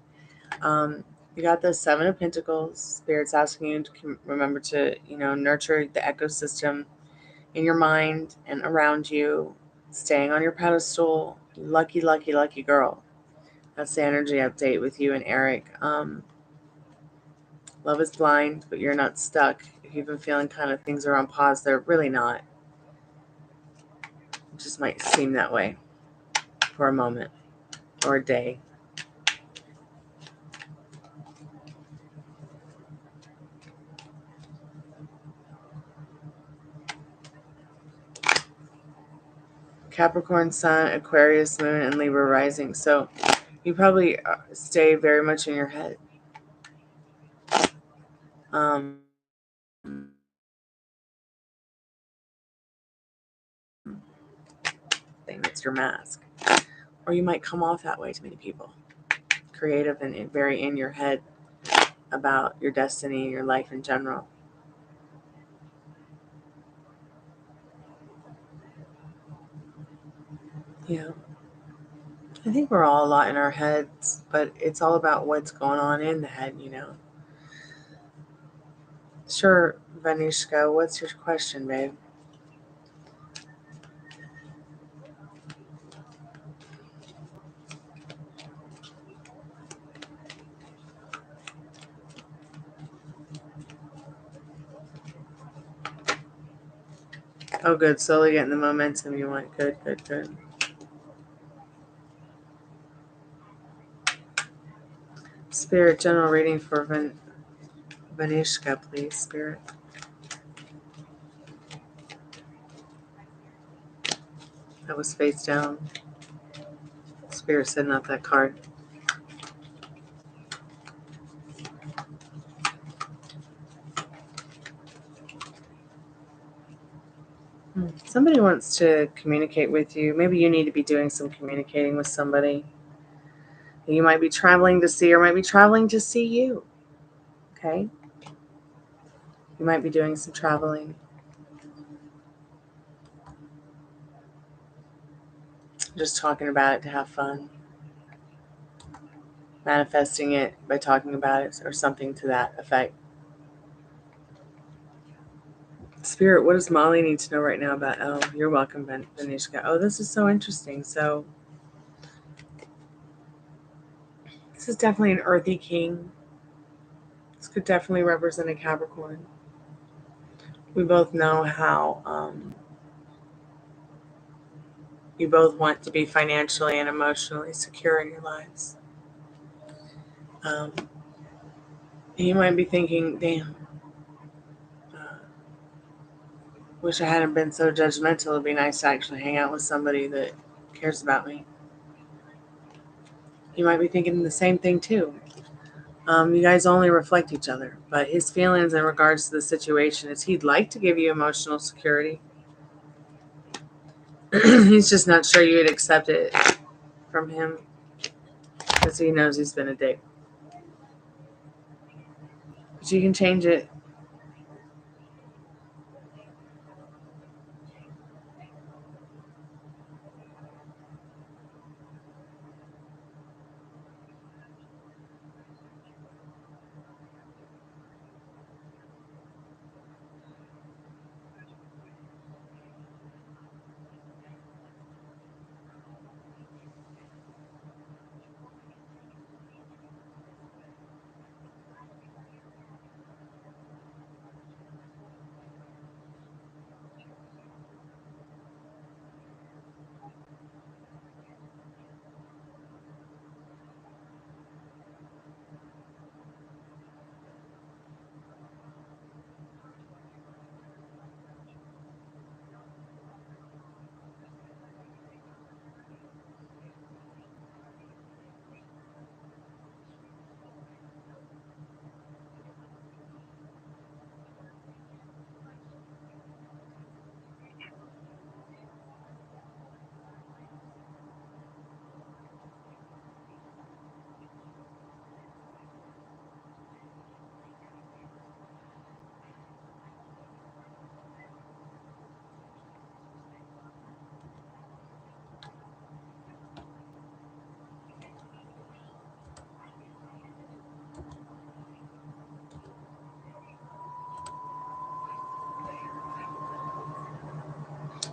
You got the Seven of Pentacles. Spirit's asking you to remember to, nurture the ecosystem in your mind and around you, staying on your pedestal. Lucky, lucky, lucky girl. That's the energy update with you and Eric. Love is blind, but you're not stuck. If you've been feeling kind of things are on pause, they're really not. It just might seem that way for a moment or a day. Capricorn Sun, Aquarius Moon, and Libra Rising. So you probably stay very much in your head. It's your mask. Or you might come off that way to many people. Creative and very in your head about your destiny and your life in general. Yeah. I think we're all a lot in our heads, but it's all about what's going on in the head, Sure, Vanishka, what's your question, babe? Oh, good. Slowly getting the momentum you want. Good, good, good. Spirit, general reading for Vanishka, please, Spirit. That was face down. Spirit said not that card. Somebody wants to communicate with you. Maybe you need to be doing some communicating with somebody. You might be traveling to see or might be traveling to see you. Okay? You might be doing some traveling. Just talking about it to have fun. Manifesting it by talking about it or something to that effect. Spirit, what does Molly need to know right now about? Oh, you're welcome, Vanishka. Oh, this is so interesting. So, this is definitely an earthy king. This could definitely represent a Capricorn. We both know how you both want to be financially and emotionally secure in your lives. You might be thinking, damn, wish I hadn't been so judgmental. It'd be nice to actually hang out with somebody that cares about me. You might be thinking the same thing too. You guys only reflect each other, but his feelings in regards to the situation is he'd like to give you emotional security. He's just not sure you'd accept it from him because he knows he's been a dick. But you can change it.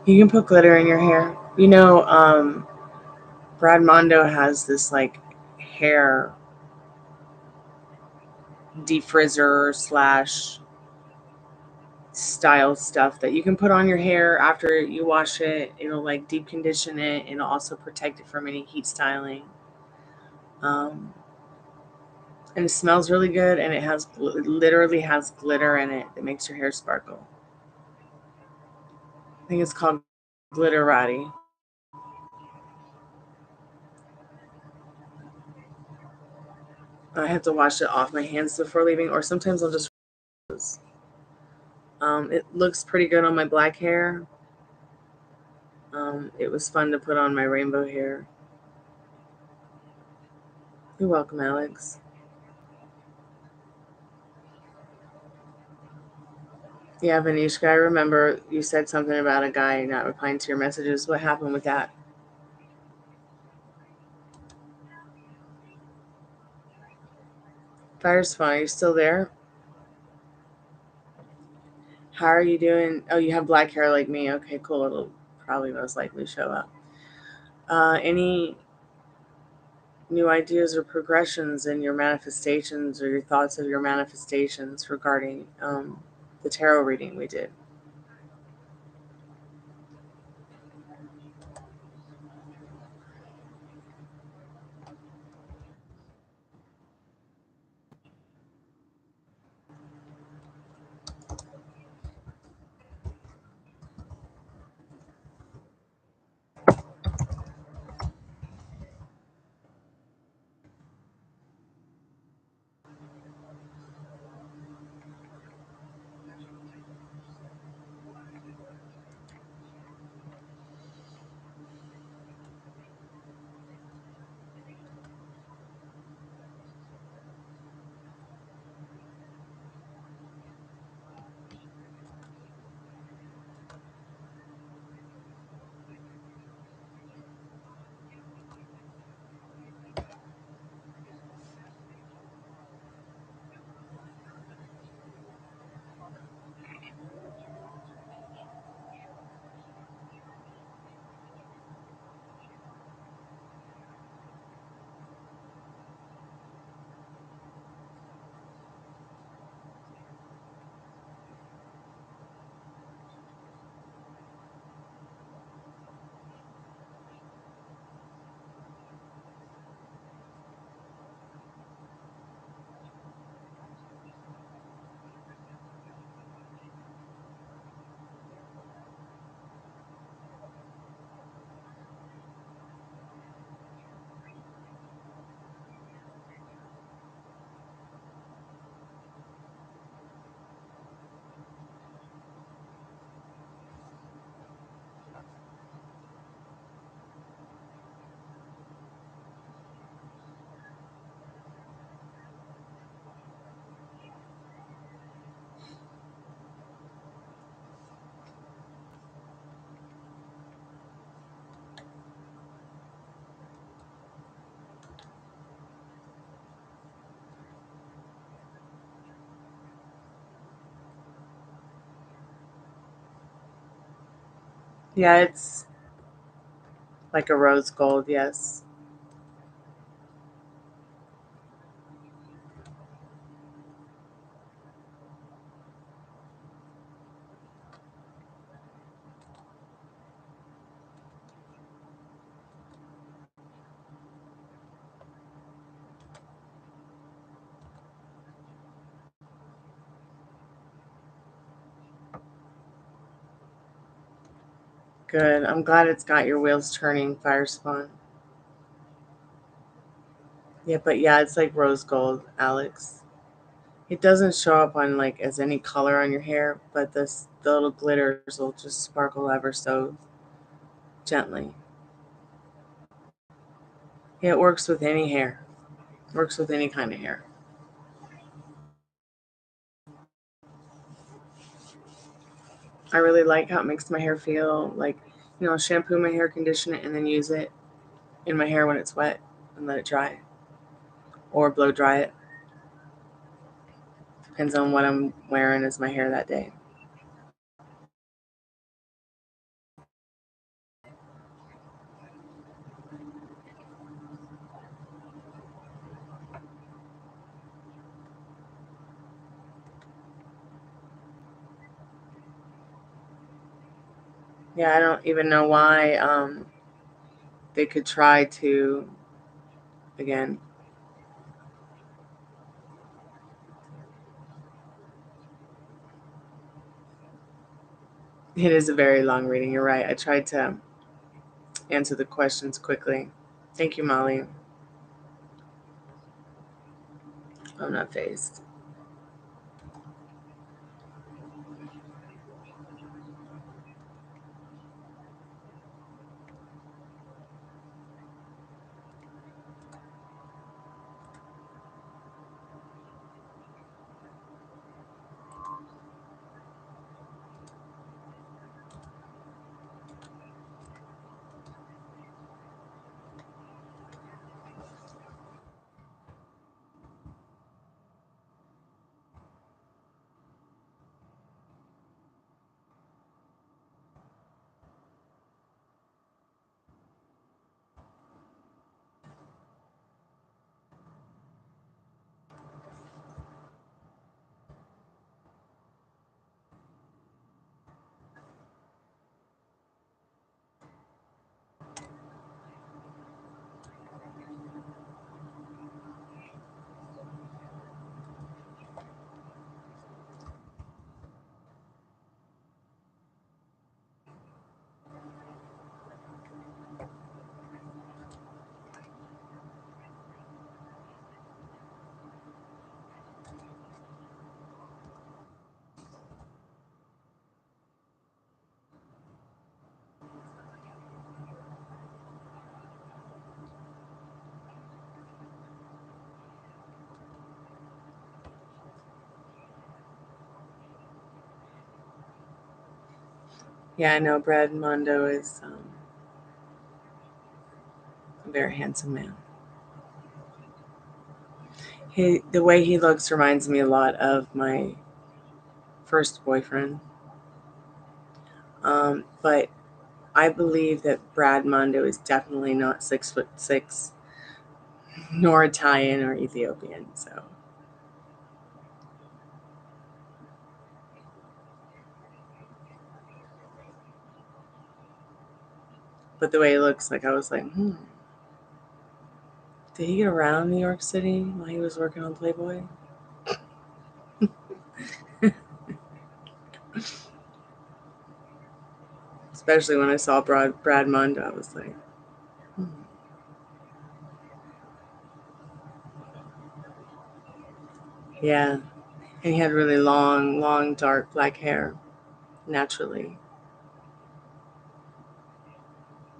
You can put glitter in your hair. You know, Brad Mondo has this like hair defrizzer slash style stuff that you can put on your hair after you wash it. It'll like deep condition it and it'll also protect it from any heat styling. And it smells really good, and it literally has glitter in it that makes your hair sparkle. I think it's called Glitterati. I have to wash it off my hands before leaving, or sometimes I'll just. It looks pretty good on my black hair. It was fun to put on my rainbow hair. You're welcome, Alex. Yeah, Vanishka, I remember you said something about a guy not replying to your messages. What happened with that? Fire's fun. Are you still there? How are you doing? Oh, you have black hair like me. Okay, cool. It'll probably most likely show up. Any new ideas or progressions in your manifestations or your thoughts of your manifestations regarding the tarot reading we did? Yeah, it's like a rose gold, yes. Good. I'm glad it's got your wheels turning, Fire Spawn. Yeah, but yeah, it's like rose gold, Alex. It doesn't show up on like as any color on your hair, but the little glitters will just sparkle ever so gently. Yeah, it works with any hair. Works with any kind of hair. I really like how it makes my hair feel like, I'll shampoo my hair, condition it, and then use it in my hair when it's wet and let it dry or blow dry it. Depends on what I'm wearing as my hair that day. Yeah, I don't even know why they could try to, again, it is a very long reading. You're right. I tried to answer the questions quickly. Thank you, Molly. I'm not phased. Yeah, I know Brad Mondo is a very handsome man. The way he looks reminds me a lot of my first boyfriend. But I believe that Brad Mondo is definitely not 6'6", nor Italian or Ethiopian. So, but the way he looks, like I was like, did he get around New York City while he was working on Playboy? Especially when I saw Brad Mondo, I was like, hmm. Yeah. And he had really long, dark black hair naturally,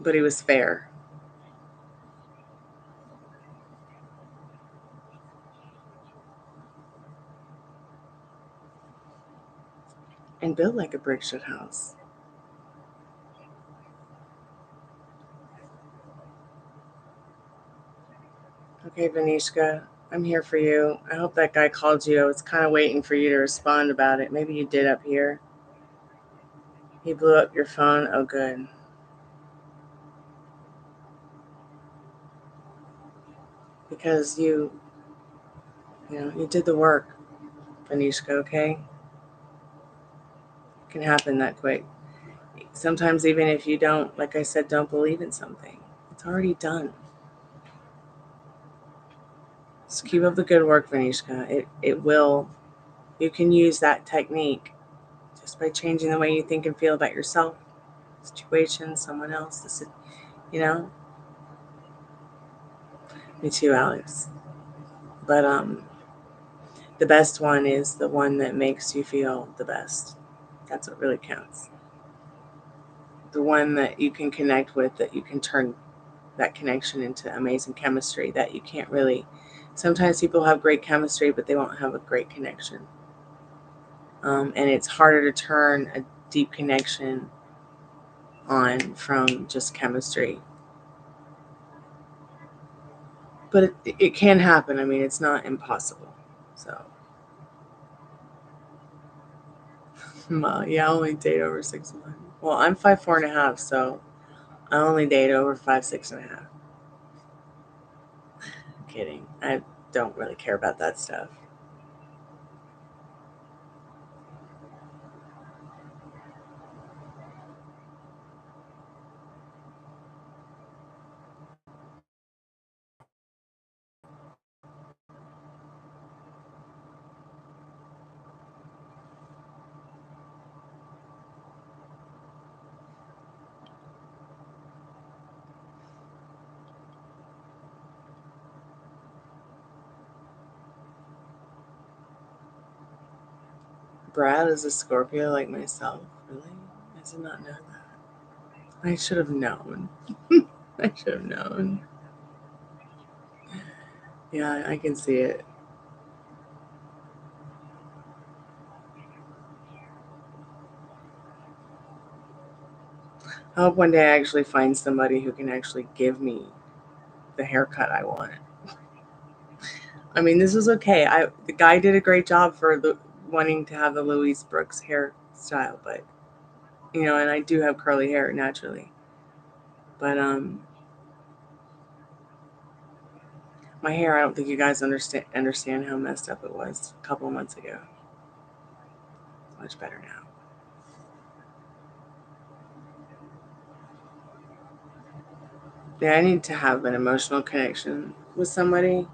but he was fair and built like a brick shit house. Okay, Vanishka, I'm here for you. I hope that guy called you. I was kind of waiting for you to respond about it. Maybe you did up here. He blew up your phone. Oh, good. Because you did the work, Vanishka, okay? It can happen that quick. Sometimes even if you don't, like I said, don't believe in something, it's already done. So keep up the good work, Vanishka. It will, you can use that technique just by changing the way you think and feel about yourself, situation, someone else, you know? Me too, Alex. But the best one is the one that makes you feel the best. That's what really counts. The one that you can connect with, that you can turn that connection into amazing chemistry that you can't really. Sometimes people have great chemistry, but they won't have a great connection. And it's harder to turn a deep connection on from just chemistry. But it can happen. I mean, it's not impossible. So, well, yeah, I only date over 6'1". Well, I'm 5'4.5", so I only date over 5'6.5". Kidding. I don't really care about that stuff. Brad is a Scorpio like myself. Really? I did not know that. I should have known. I should have known. Yeah, I can see it. I hope one day I actually find somebody who can actually give me the haircut I want. I mean, this was okay. The guy did a great job for wanting to have the Louise Brooks hairstyle, but and I do have curly hair naturally. But my hair, I don't think you guys understand how messed up it was a couple of months ago. Much better now. Yeah, I need to have an emotional connection with somebody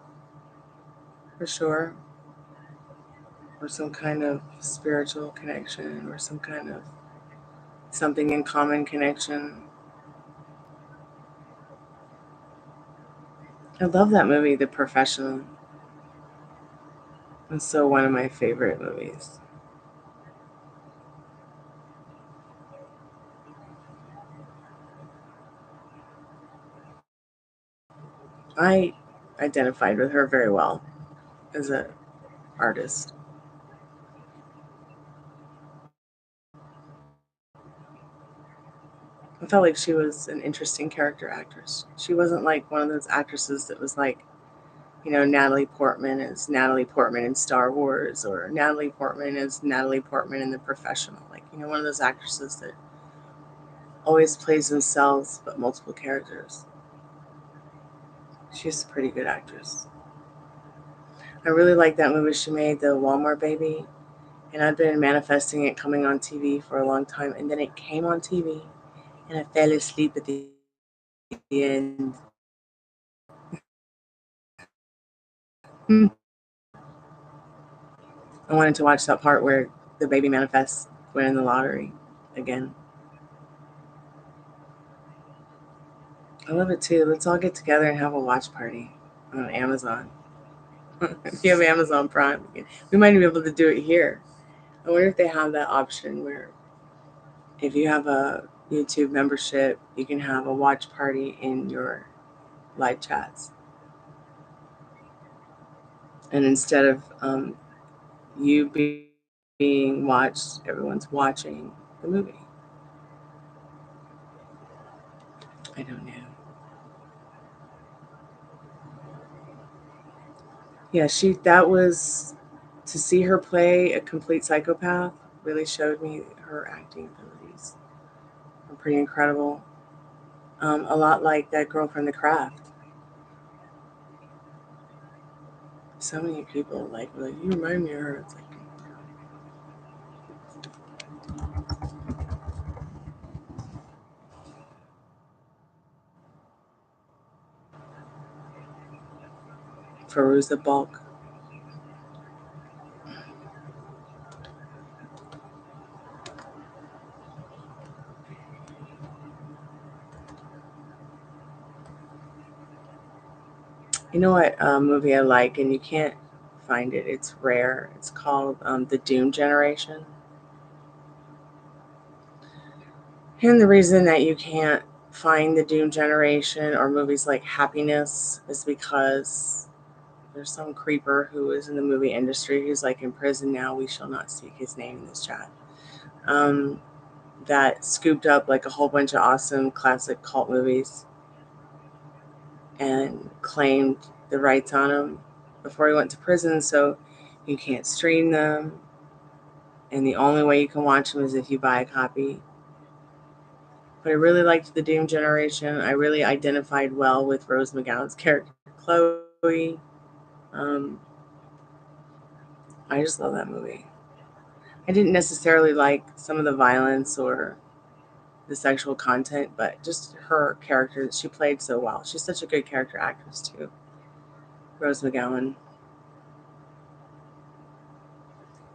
for sure, or some kind of spiritual connection, or some kind of something in common connection. I love that movie, The Professional. It's so one of my favorite movies. I identified with her very well as an artist. I felt like she was an interesting character actress. She wasn't like one of those actresses that was like, Natalie Portman is Natalie Portman in Star Wars, or Natalie Portman is Natalie Portman in The Professional. Like, one of those actresses that always plays themselves but multiple characters. She's a pretty good actress. I really like that movie she made, The Walmart Baby, and I've been manifesting it coming on TV for a long time, and then it came on TV, and I fell asleep at the end. I wanted to watch that part where the baby manifests winning the lottery again. I love it too. Let's all get together and have a watch party on Amazon. If you have Amazon Prime, we might be able to do it here. I wonder if they have that option where if you have a YouTube membership, you can have a watch party in your live chats. And instead of you being watched, everyone's watching the movie. I don't know. Yeah, that was to see her play a complete psychopath really showed me her acting abilities are pretty incredible. A lot like that girl from The Craft. So many people like you remind me of her. It's like Feruza Balk. You know what movie I like, and you can't find it. It's rare. It's called The Doom Generation. And the reason that you can't find The Doom Generation or movies like Happiness is because there's some creeper who is in the movie industry who's like in prison now. We shall not speak his name in this chat. Um, that scooped up like a whole bunch of awesome classic cult movies and claimed the rights on them before he went to prison. So you can't stream them. And the only way you can watch them is if you buy a copy. But I really liked The Doom Generation. I really identified well with Rose McGowan's character, Chloe. Um, I just love that movie. I didn't necessarily like some of the violence or the sexual content, but just her character, she played so well. She's such a good character actress too, Rose McGowan.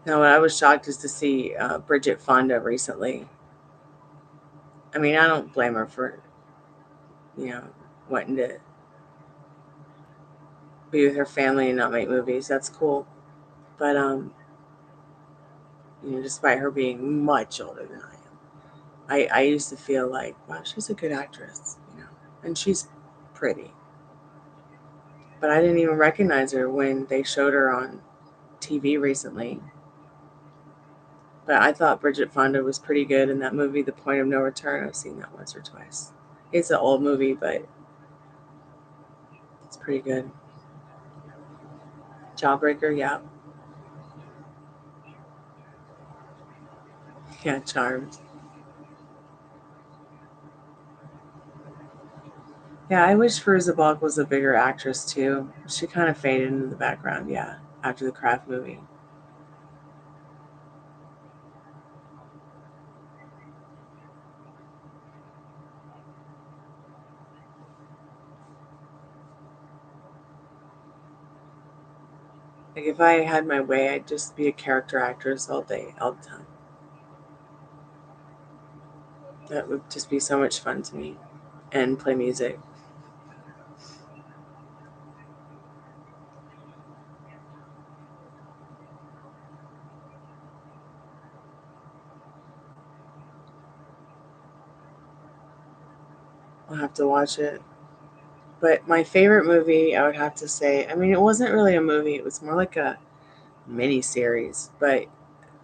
Now, what I was shocked is to see Bridget Fonda recently. I mean, I don't blame her for, you know, wanting to be with her family and not make movies. That's cool. But despite her being much older than I am. I used to feel like, wow, she's a good actress, and she's pretty. But I didn't even recognize her when they showed her on TV recently. But I thought Bridget Fonda was pretty good in that movie, The Point of No Return. I've seen that once or twice. It's an old movie, but it's pretty good. Jawbreaker, yeah. Yeah, Charmed. Yeah, I wish Fairuza Balk was a bigger actress too. She kind of faded into the background, yeah, after the Craft movie. Like, if I had my way, I'd just be a character actress all day, all the time. That would just be so much fun to me. And play music. I'll have to watch it. But my favorite movie, I would have to say, I mean, it wasn't really a movie, it was more like a mini series, but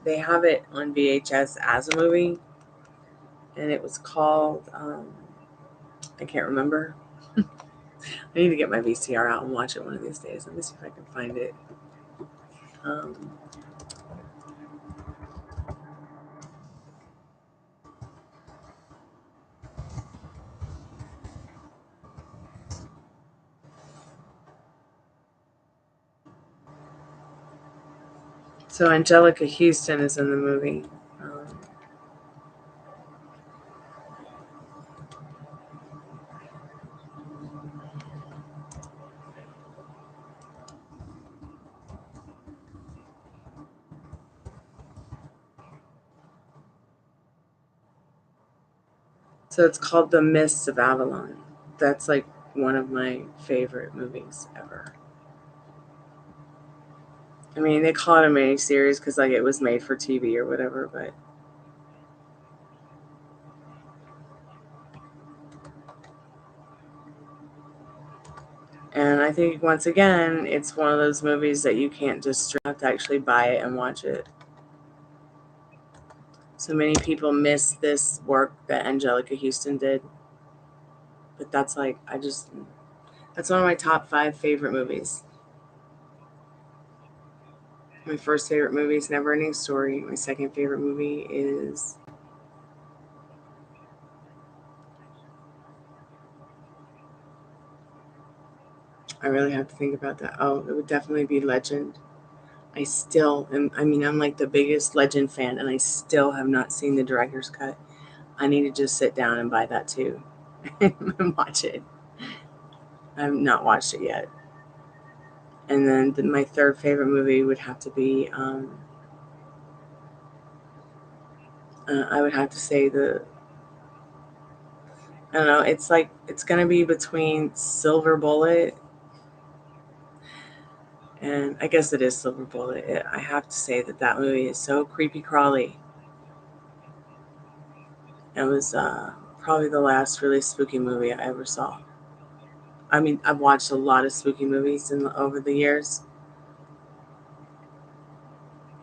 they have it on VHS as a movie, and it was called, I can't remember. I need to get my VCR out and watch it one of these days. Let me see if I can find it. Um, so Angelica Houston is in the movie. Um, so it's called The Mists of Avalon. That's like one of my favorite movies ever. I mean, they call it a mini series because like it was made for TV or whatever, but and I think once again, it's one of those movies that you can't just have to actually buy it and watch it. So many people miss this work that Angelica Houston did, but that's one of my top 5 favorite movies. My first favorite movie is Neverending Story. My second favorite movie is I really have to think about that. Oh, it would definitely be Legend. I still am. I mean, I'm like the biggest Legend fan, and I still have not seen the director's cut. I need to just sit down and buy that too and watch it. I've not watched it yet. And then my third favorite movie would have to be, I would have to say I don't know, it's like, it's going to be between Silver Bullet, and I guess it is Silver Bullet. I have to say that movie is so creepy crawly. It was probably the last really spooky movie I ever saw. I mean, I've watched a lot of spooky movies over the years,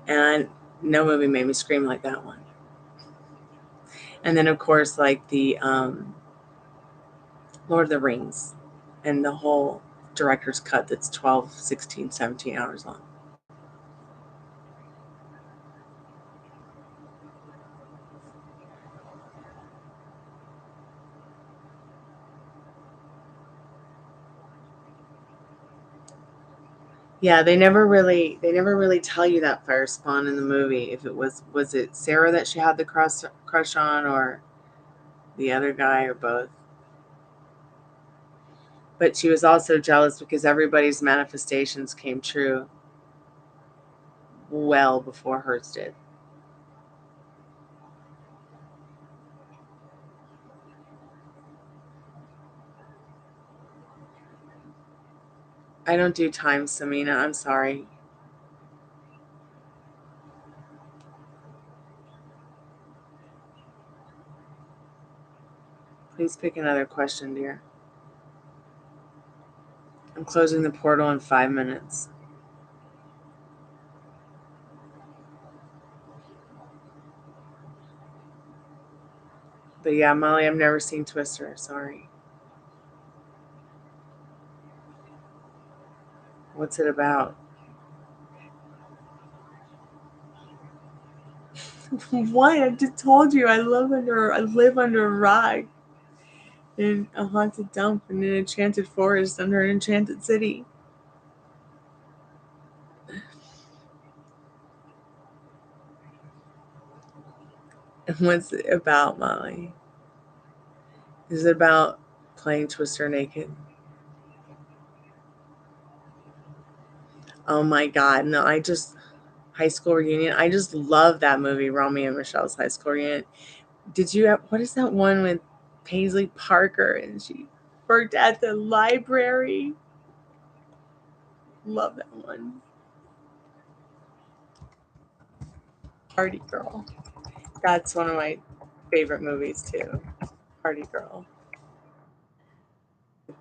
and no movie made me scream like that one. And then, of course, like the Lord of the Rings and the whole director's cut that's 12, 16, 17 hours long. Yeah, they never really tell you that fire spawn in the movie. If it was it Sarah that she had the crush on, or the other guy, or both. But she was also jealous because everybody's manifestations came true well before hers did. I don't do time, Samina. I'm sorry. Please pick another question, dear. I'm closing the portal in 5 minutes. But yeah, Molly, I've never seen Twister. Sorry. What's it about? What? I just told you I live under a rock in a haunted dump in an enchanted forest under an enchanted city. And what's it about, Molly? Is it about playing Twister naked? Oh my God. No, High School Reunion. I just love that movie, Romeo and Michelle's High School Reunion. What is that one with Paisley Parker and she worked at the library? Love that one. Party Girl. That's one of my favorite movies too. Party Girl.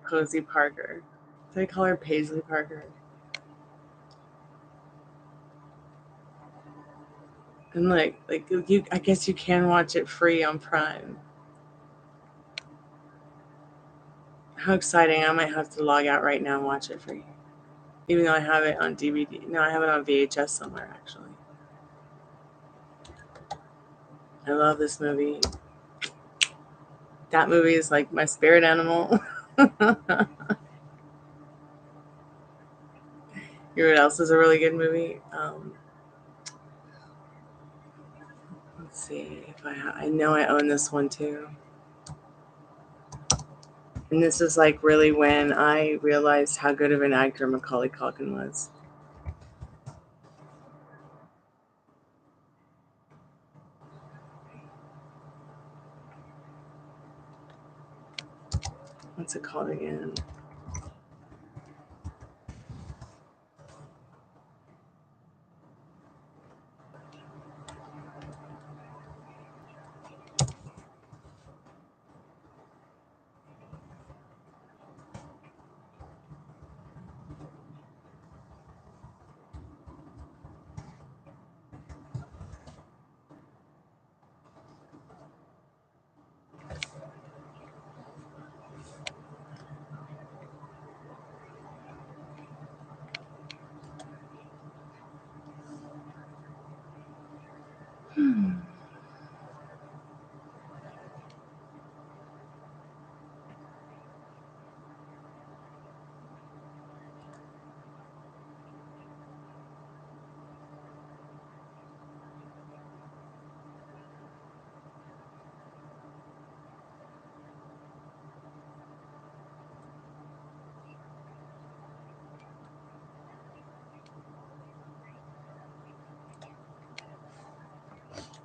Posey Parker. Do I call her Paisley Parker? And I guess you can watch it free on Prime. How exciting! I might have to log out right now and watch it free, even though I have it on DVD. No, I have it on VHS somewhere actually. I love this movie. That movie is like my spirit animal. You know what else is a really good movie? Let's see if I know I own this one too. And this is like really when I realized how good of an actor Macaulay Culkin was. What's it called again?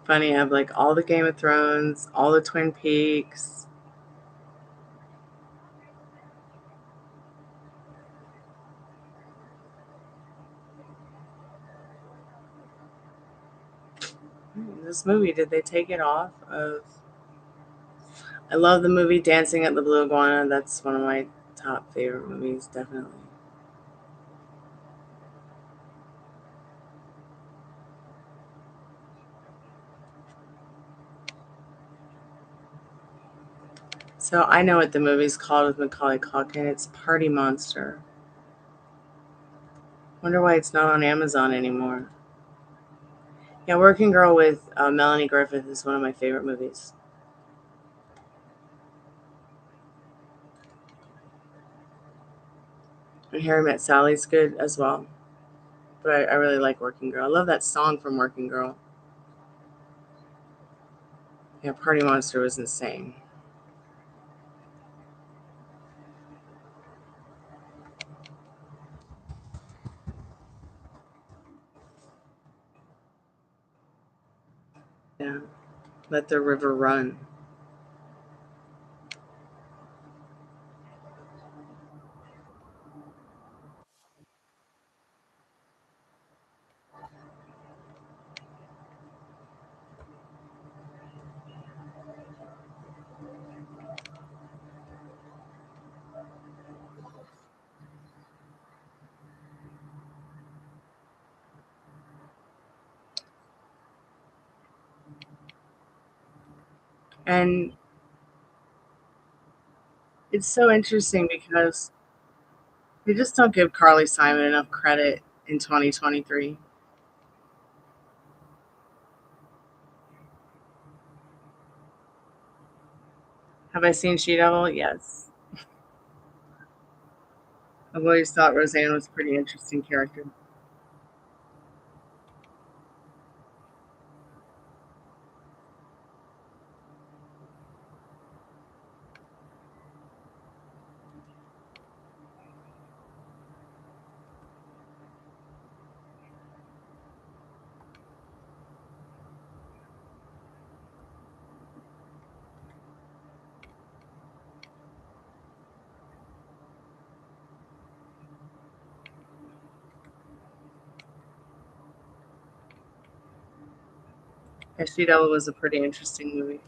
Funny, I have like all the Game of Thrones, all the Twin Peaks. This movie, did they take it off of? I love the movie Dancing at the Blue Iguana. That's one of my top favorite movies, definitely. So I know what the movie's called with Macaulay Culkin. It's Party Monster. Wonder why it's not on Amazon anymore. Yeah, Working Girl with Melanie Griffith is one of my favorite movies. And Harry Met Sally's good as well. But I really like Working Girl. I love that song from Working Girl. Yeah, Party Monster was insane. Yeah. Let the River Run. And it's so interesting because they just don't give Carly Simon enough credit in 2023. Have I seen She Devil? Yes. I've always thought Roseanne was a pretty interesting character. Yeah, She Devil was a pretty interesting movie.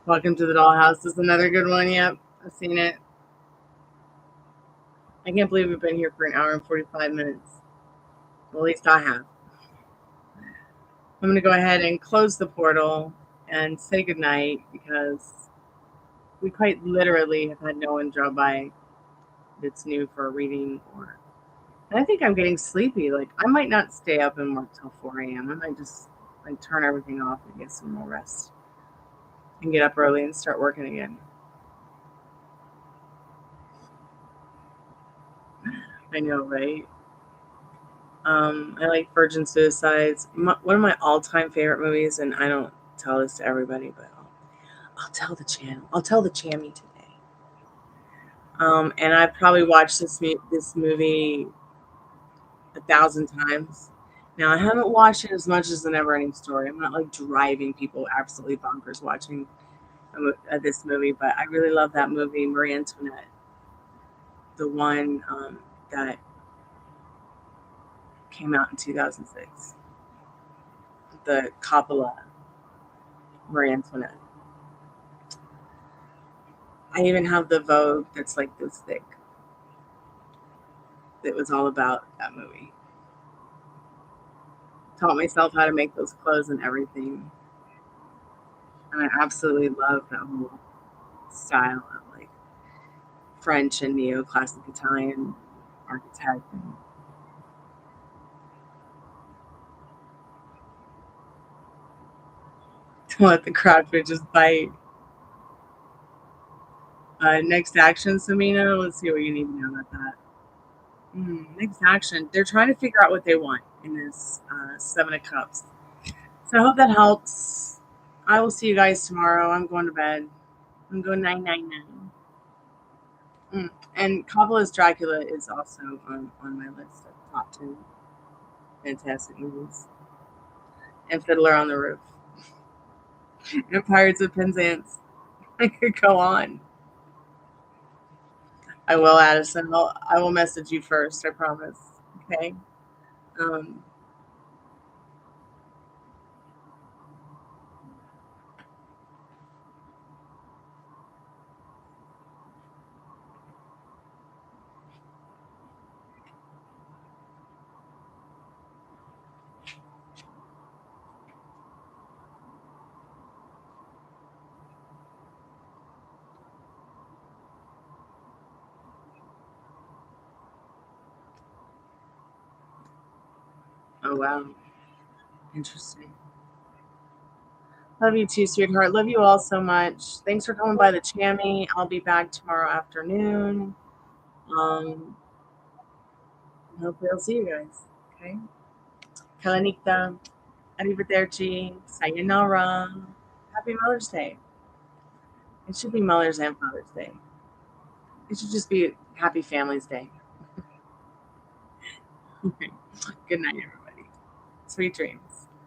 Welcome to the Dollhouse is another good one. Yep, I've seen it. I can't believe we've been here for an hour and 45 minutes. Well, at least I have. I'm going to go ahead and close the portal and say goodnight because we quite literally have had no one drop by that's new for a reading. And I think I'm getting sleepy. Like, I might not stay up and work till 4 a.m. I might just like turn everything off and get some more rest and get up early and start working again. I know, right? I like Virgin Suicides. One of my all-time favorite movies, and I don't tell this to everybody, but I'll tell the channel. I'll tell the Chammy today. And I've probably watched this movie 1,000 times. Now I haven't watched it as much as The Neverending Story. I'm not like driving people absolutely bonkers watching this movie, but I really love that movie, Marie Antoinette, the one that came out in 2006, the Coppola Marie Antoinette. I even have the Vogue that's like this thick. That was all about that movie. Taught myself how to make those clothes and everything. And I absolutely love that whole style of like French and neoclassic Italian architect. And to let the crowdfish bite. Next action, Samina. Let's see what you need to know about that. Next action. They're trying to figure out what they want in this Seven of Cups. So I hope that helps. I will see you guys tomorrow. I'm going to bed. I'm going 999. And Coppola's Dracula is also on my list of top 10 fantastic movies. And Fiddler on the Roof. And Pirates of Penzance. I could go on. I will, Addison. I will message you first, I promise. Okay? Um, Oh, wow. Interesting. Love you too, sweetheart. Love you all so much. Thanks for coming by the Chammy. I'll be back tomorrow afternoon. Um, hopefully I'll see you guys. Okay. Kalanita. Arrivederci. Sayonara. Happy Mother's Day. It should be Mother's and Father's Day. It should just be Happy Families Day. Good night, everybody. Sweet dreams.